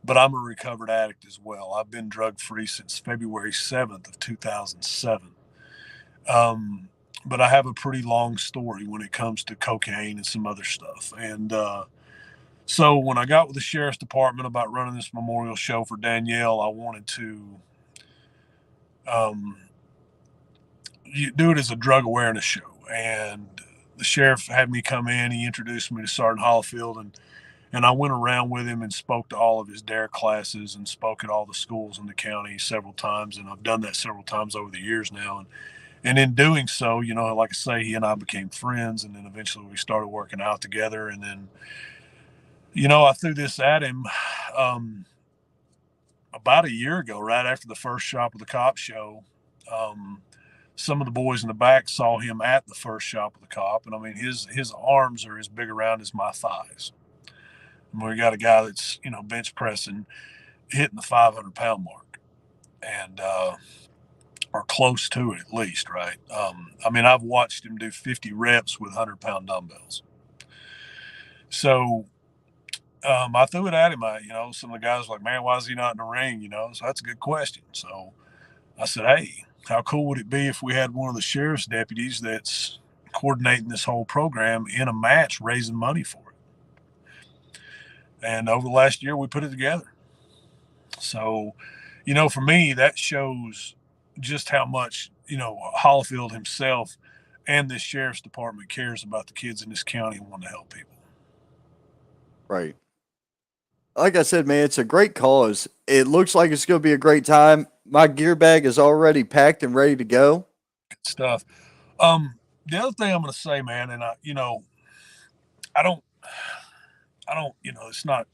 but I'm a recovered addict as well. I've been drug-free since February 7th of 2007. But I have a pretty long story when it comes to cocaine and some other stuff. And so when I got with the Sheriff's Department about running this memorial show for Danielle, I wanted to do it as a drug awareness show. And the sheriff had me come in. He introduced me to Sergeant Holyfield, and I went around with him and spoke to all of his DARE classes and spoke at all the schools in the county several times. And I've done that several times over the years now. And in doing so, like I say, he and I became friends. And then eventually we started working out together. And then, I threw this at him about a year ago, right after the first Shop with the Cop show. Some of the boys in the back saw him at the first Shop with the Cop. And I mean, his arms are as big around as my thighs. And we got a guy that's, bench pressing, hitting the 500-pound mark and, or close to it at least, right? I mean, I've watched him do 50 reps with 100-pound dumbbells. So I threw it at him. Some of the guys were like, man, why is he not in the ring? So that's a good question. So I said, hey, how cool would it be if we had one of the sheriff's deputies that's coordinating this whole program in a match, raising money for it? And over the last year, we put it together. So, for me, that shows just how much, Hollifield himself and this sheriff's department cares about the kids in this county and want to help people. Right. Like I said, man, it's a great cause. It looks like it's going to be a great time. My gear bag is already packed and ready to go. Good stuff. The other thing I'm going to say, man, and I don't, it's not,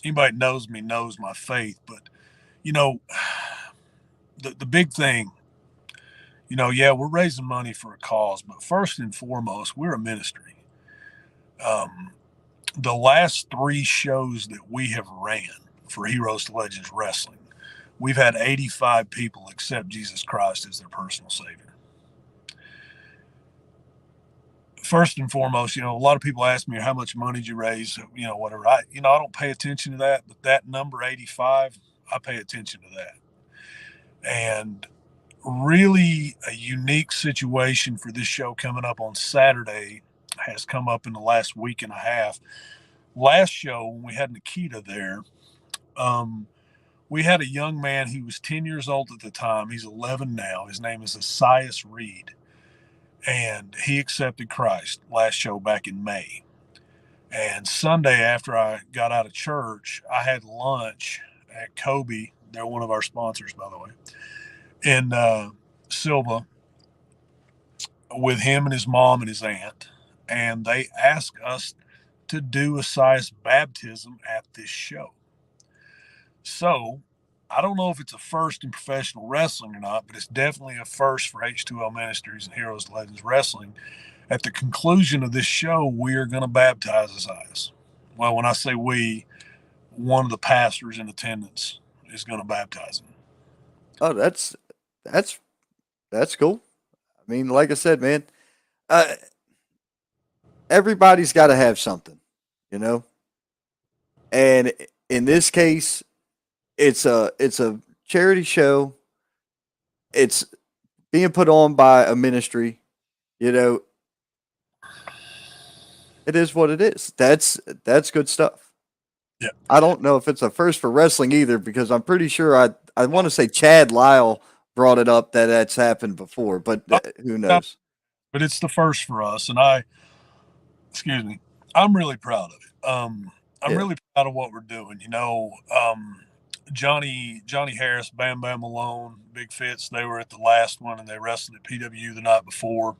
anybody that knows me knows my faith, but, the big thing, yeah, we're raising money for a cause, but first and foremost, we're a ministry. The last 3 shows that we have ran for Heroes to Legends Wrestling, we've had 85 people accept Jesus Christ as their personal savior. First and foremost, a lot of people ask me, how much money did you raise? Whatever. I don't pay attention to that, but that number 85, I pay attention to that. And really a unique situation for this show coming up on Saturday has come up in the last week and a half. Last show, when we had Nikita there, we had a young man. He was 10 years old at the time. He's 11 now. His name is Asias Reed. And he accepted Christ last show back in May. And Sunday, after I got out of church, I had lunch at Kobe. They're one of our sponsors, by the way, in Silva, with him and his mom and his aunt. And they asked us to do Asias' baptism at this show. So I don't know if it's a first in professional wrestling or not, but it's definitely a first for H2L Ministries and Heroes to Legends Wrestling. At the conclusion of this show, we are going to baptize Asias. Well, when I say we, one of the pastors in attendance is going to baptize him. Oh, that's cool. I mean, like I said, man, everybody's got to have something, and in this case, it's a charity show. It's being put on by a ministry, It is what it is. That's good stuff. Yeah. I don't know if it's a first for wrestling either, because I'm pretty sure I want to say Chad Lyle brought it up that that's happened before, but who knows? But it's the first for us, and I'm really proud of it. I'm really proud of what we're doing. Johnny Harris, Bam Bam Malone, Big Fitz, they were at the last one, and they wrestled at PW the night before.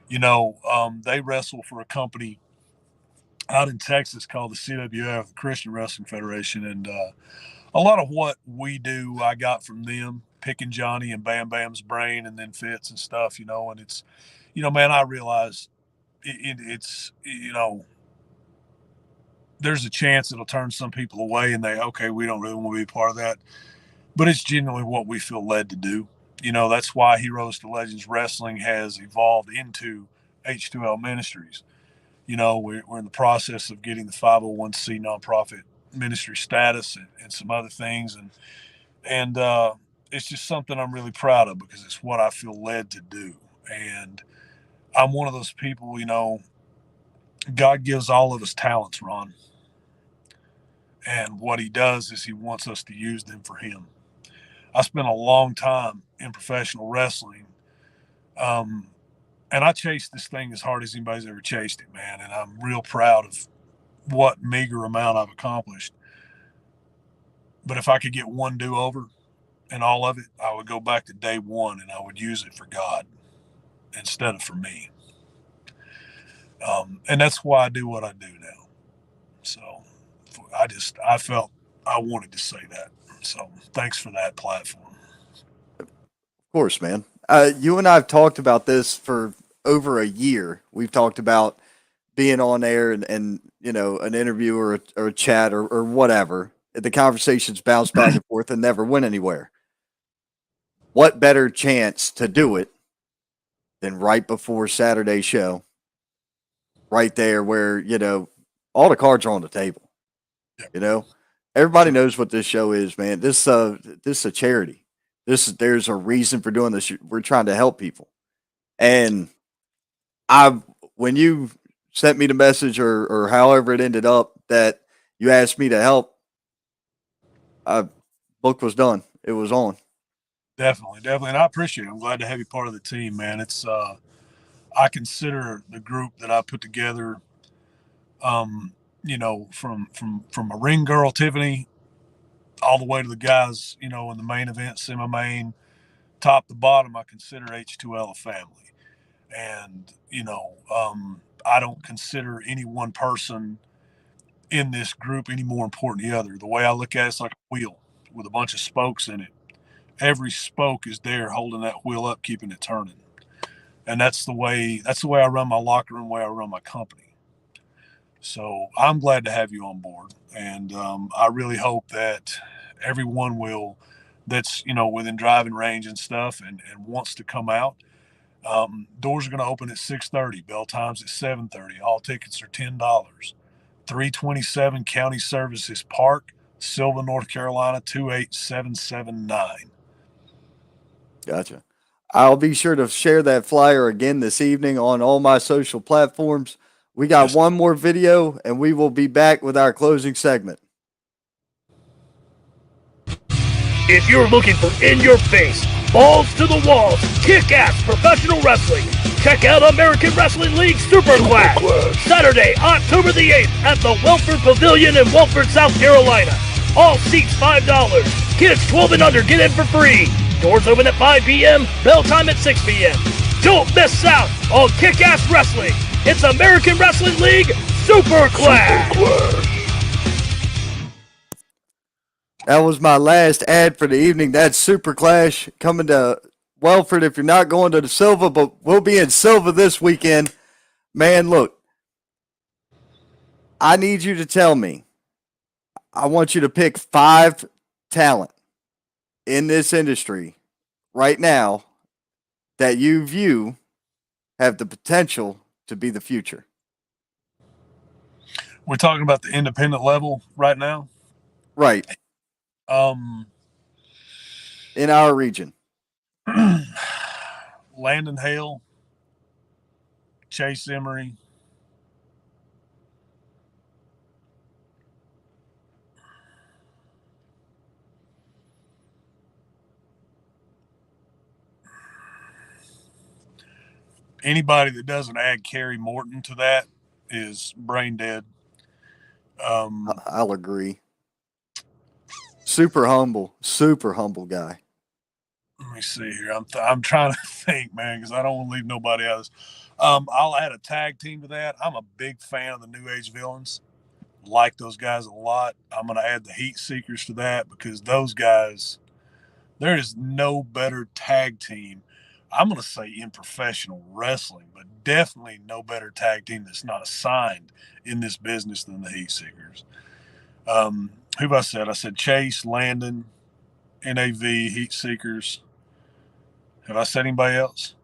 They wrestle for a company out in Texas called the CWF, the Christian Wrestling Federation, and a lot of what we do, I got from them, picking Johnny and Bam Bam's brain, and then Fitz and stuff. And it's, man, I realize it's there's a chance it'll turn some people away, and we don't really want to be part of that. But it's genuinely what we feel led to do. That's why Heroes to Legends Wrestling has evolved into H2L Ministries. We're in the process of getting the 501c nonprofit ministry status and some other things. And it's just something I'm really proud of, because it's what I feel led to do. And I'm one of those people, God gives all of us talents, Ron. And what he does is he wants us to use them for him. I spent a long time in professional wrestling. And I chased this thing as hard as anybody's ever chased it, man. And I'm real proud of what meager amount I've accomplished. But if I could get one do-over and all of it, I would go back to day one, and I would use it for God instead of for me. And that's why I do what I do now. So I felt I wanted to say that. So thanks for that platform. Of course, man. You and I have talked about this for over a year. We've talked about being on air and an interview or a chat or whatever. The conversations bounce back and forth and never went anywhere. What better chance to do it than right before Saturday's show? Right there where, all the cards are on the table. You know, everybody knows what this show is, man. This is a charity. There's a reason for doing this. We're trying to help people. And when you sent me the message or however it ended up that you asked me to help, book was done. It was on. Definitely. And I appreciate it. I'm glad to have you part of the team, man. It's I consider the group that I put together, you know, from a ring girl Tiffany all the way to the guys, you know, in the main event, semi-main, top to bottom. I consider H2L a family, and you know, I don't consider any one person in this group any more important than the other. The way I look at it, it's like a wheel with a bunch of spokes in it. Every spoke is there holding that wheel up, keeping it turning. And that's the way I run my locker room, the way I run my company. So I'm glad to have you on board, and I really hope that everyone will, that's, you know, within driving range and stuff, and wants to come out. Doors are going to open at 6:30. Bell times at 7:30. All tickets are $10. 327 County Services Park, Sylva, North Carolina 28779. Gotcha. I'll be sure to share that flyer again this evening on all my social platforms. We got Yes. one more video, and we will be back with our closing segment. If you're looking for in-your-face, balls-to-the-walls, kick-ass professional wrestling, check out American Wrestling League Superclass, Saturday, October the 8th at the Welford Pavilion in Welford, South Carolina. All seats $5. Kids 12 and under get in for free. Doors open at 5 p.m., bell time at 6 p.m. Don't miss out on kick-ass wrestling. It's American Wrestling League Superclass. That was my last ad for the evening. That's Super Clash coming to Welford if you're not going to the Sylva, but we'll be in Sylva this weekend. Man, look, I need you to tell me. I want you to pick 5 talent in this industry right now that you view have the potential to be the future. We're talking about the independent level right now. Right. In our region. Landon Hale, Chase Emery, anybody that doesn't add Kerry Morton to that is brain dead. I'll agree. Super humble guy. Let me see here. I'm trying to think, man, because I don't want to leave nobody out of this. I'll add a tag team to that. I'm a big fan of the New Age Villains. Like those guys a lot. I'm going to add the Heat Seekers to that because those guys, there is no better tag team. I'm going to say in professional wrestling, but definitely no better tag team that's not signed in this business than the Heat Seekers. Who have I said? I said Chase, Landon, NAV, Heat Seekers. Have I said anybody else?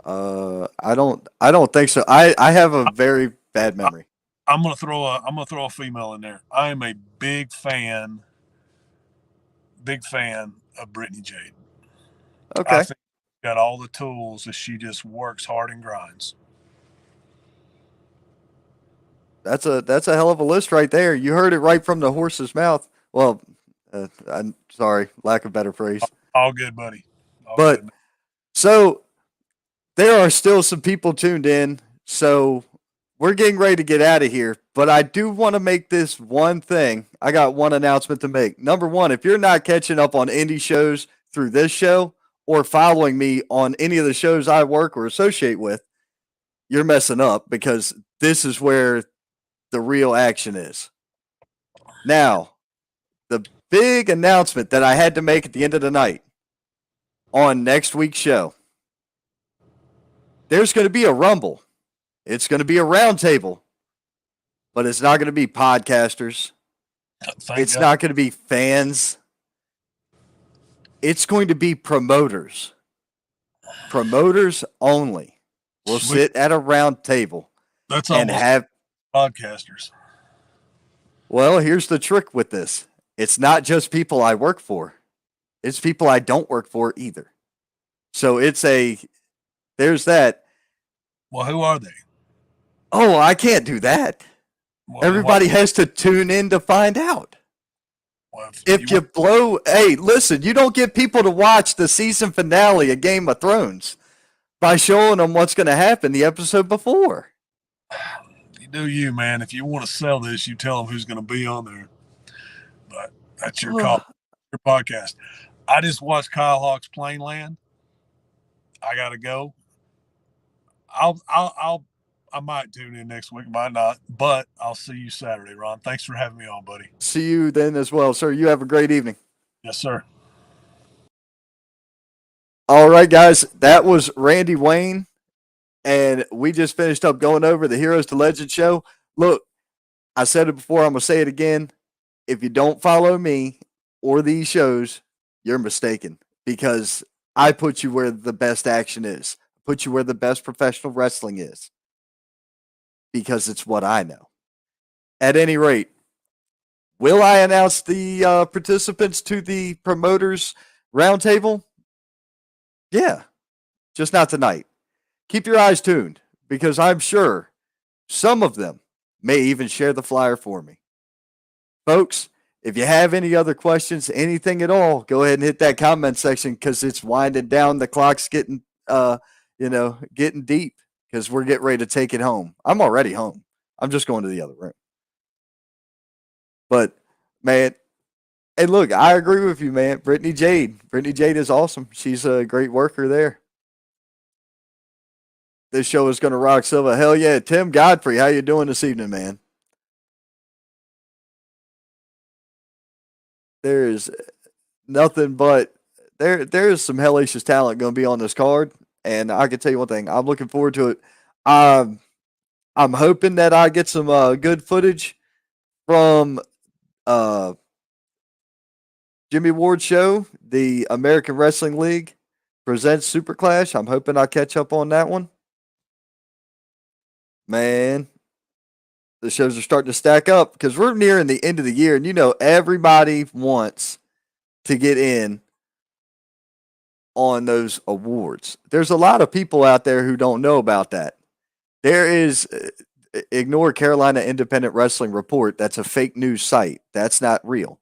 I don't think so. I have a very bad memory. I'm gonna throw a female in there. I am a big fan of Brittany Jade. Okay. I think she's got all the tools if she just works hard and grinds. That's a hell of a list right there. You heard it right from the horse's mouth. Well, I'm sorry, lack of better phrase. All good, buddy. All But good. so there are still some people tuned in. So we're getting ready to get out of here. But I do want to make this one thing. I got one announcement to make. Number one, if you're not catching up on indie shows through this show or following me on any of the shows I work or associate with, you're messing up because this is where the real action is. Now, the big announcement that I had to make at the end of the night on next week's show, there's going to be a rumble. It's going to be a roundtable, but it's not going to be podcasters. It's not going to be fans. It's going to be promoters. Promoters only will sit at a round table That's and almost have podcasters. Well, here's the trick with this. It's not just people I work for. It's people I don't work for either. So there's that. Well, who are they? Oh, I can't do that. Well, Everybody has to tune in to find out. well, If you blow, hey, listen, you don't get people to watch the season finale of Game of Thrones by showing them what's going to happen the episode before. you do you, man. If you want to sell this, you tell them who's going to be on there. But that's your call, your podcast. I just watched Kyle Hawk's Plane Land. I gotta go. I might tune in next week, might not, but I'll see you Saturday, Ron. Thanks for having me on, buddy. See you then as well, sir. You have a great evening. Yes, sir. All right, guys, that was Randy Wayne, and we just finished up going over the Heroes to Legends show. Look, I said it before, I'm going to say it again. If you don't follow me or these shows, you're mistaken, because I put you where the best action is. I put you where the best professional wrestling is, because it's what I know. At any rate, will I announce the participants to the promoters roundtable? Yeah, just not tonight. Keep your eyes tuned, because I'm sure some of them may even share the flyer for me. Folks, if you have any other questions, anything at all, go ahead and hit that comment section, because it's winding down. The clock's getting, getting deep, because we're getting ready to take it home. I'm already home. I'm just going to the other room. But, man, hey, look, I agree with you, man. Brittany Jade is awesome. She's a great worker there. This show is going to rock, Silva. Hell yeah. Tim Godfrey, how you doing this evening, man? There's nothing but there's some hellacious talent going to be on this card, and I can tell you one thing. I'm looking forward to it. I'm hoping that I get some good footage from Jimmy Ward's show, the American Wrestling League presents Super Clash. I'm hoping I catch up on that one. Man, the shows are starting to stack up, because we're nearing the end of the year, and everybody wants to get in on those awards. There's a lot of people out there who don't know about that. There is, ignore Carolina Independent Wrestling Report. That's a fake news site. That's not real.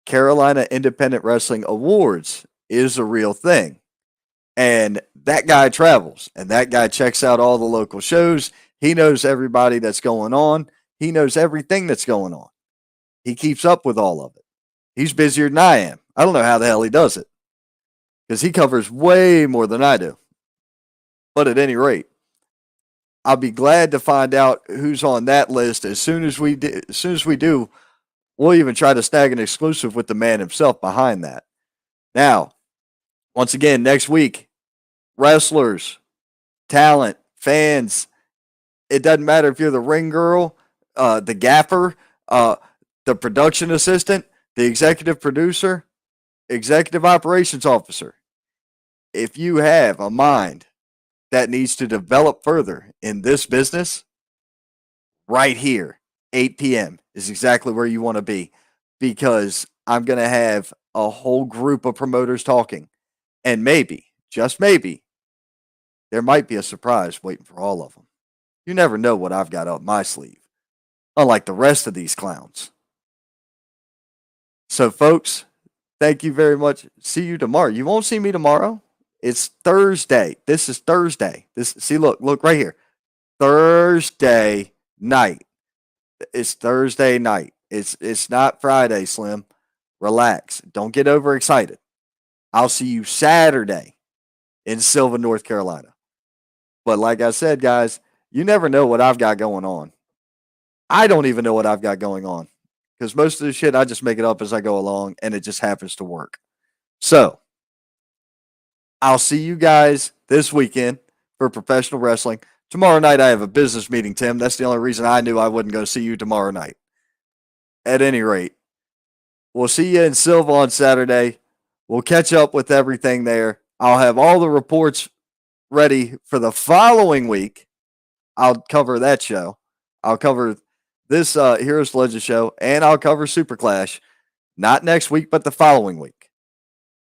Carolina Independent Wrestling Awards is a real thing. And that guy travels, and that guy checks out all the local shows. He knows everybody that's going on. He knows everything that's going on. He keeps up with all of it. He's busier than I am. I don't know how the hell he does it, because he covers way more than I do. But at any rate, I'll be glad to find out who's on that list as soon as we do. We'll even try to snag an exclusive with the man himself behind that. Now, once again, next week, wrestlers, talent, fans, it doesn't matter if you're the ring girl, the gaffer, the production assistant, the executive producer, executive operations officer. If you have a mind that needs to develop further in this business, right here, 8 p.m. is exactly where you want to be, because I'm going to have a whole group of promoters talking, and maybe, just maybe, there might be a surprise waiting for all of them. You never know what I've got up my sleeve, unlike the rest of these clowns. So, folks, thank you very much. See you tomorrow. You won't see me tomorrow. It's Thursday. This is Thursday. Look right here. Thursday night. It's Thursday night. It's not Friday, Slim. Relax. Don't get overexcited. I'll see you Saturday in Sylva, North Carolina. But like I said, guys, you never know what I've got going on. I don't even know what I've got going on, because most of the shit, I just make it up as I go along, and it just happens to work. So, I'll see you guys this weekend for professional wrestling. Tomorrow night, I have a business meeting, Tim. That's the only reason I knew I wouldn't go see you tomorrow night. At any rate, we'll see you in Sylva on Saturday. We'll catch up with everything there. I'll have all the reports ready for the following week. I'll cover that show. I'll cover this Heroes Legend show, and I'll cover Super Clash, not next week, but the following week.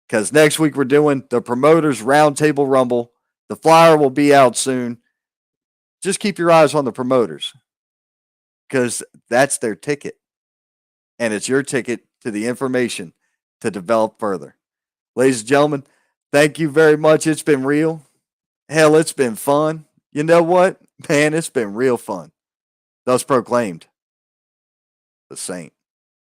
Because next week we're doing the Promoters Roundtable Rumble. The flyer will be out soon. Just keep your eyes on the promoters, because that's their ticket. And it's your ticket to the information to develop further. Ladies and gentlemen, thank you very much. It's been real. Hell, it's been fun. You know what? Man, it's been real fun. Thus proclaimed, the Saint.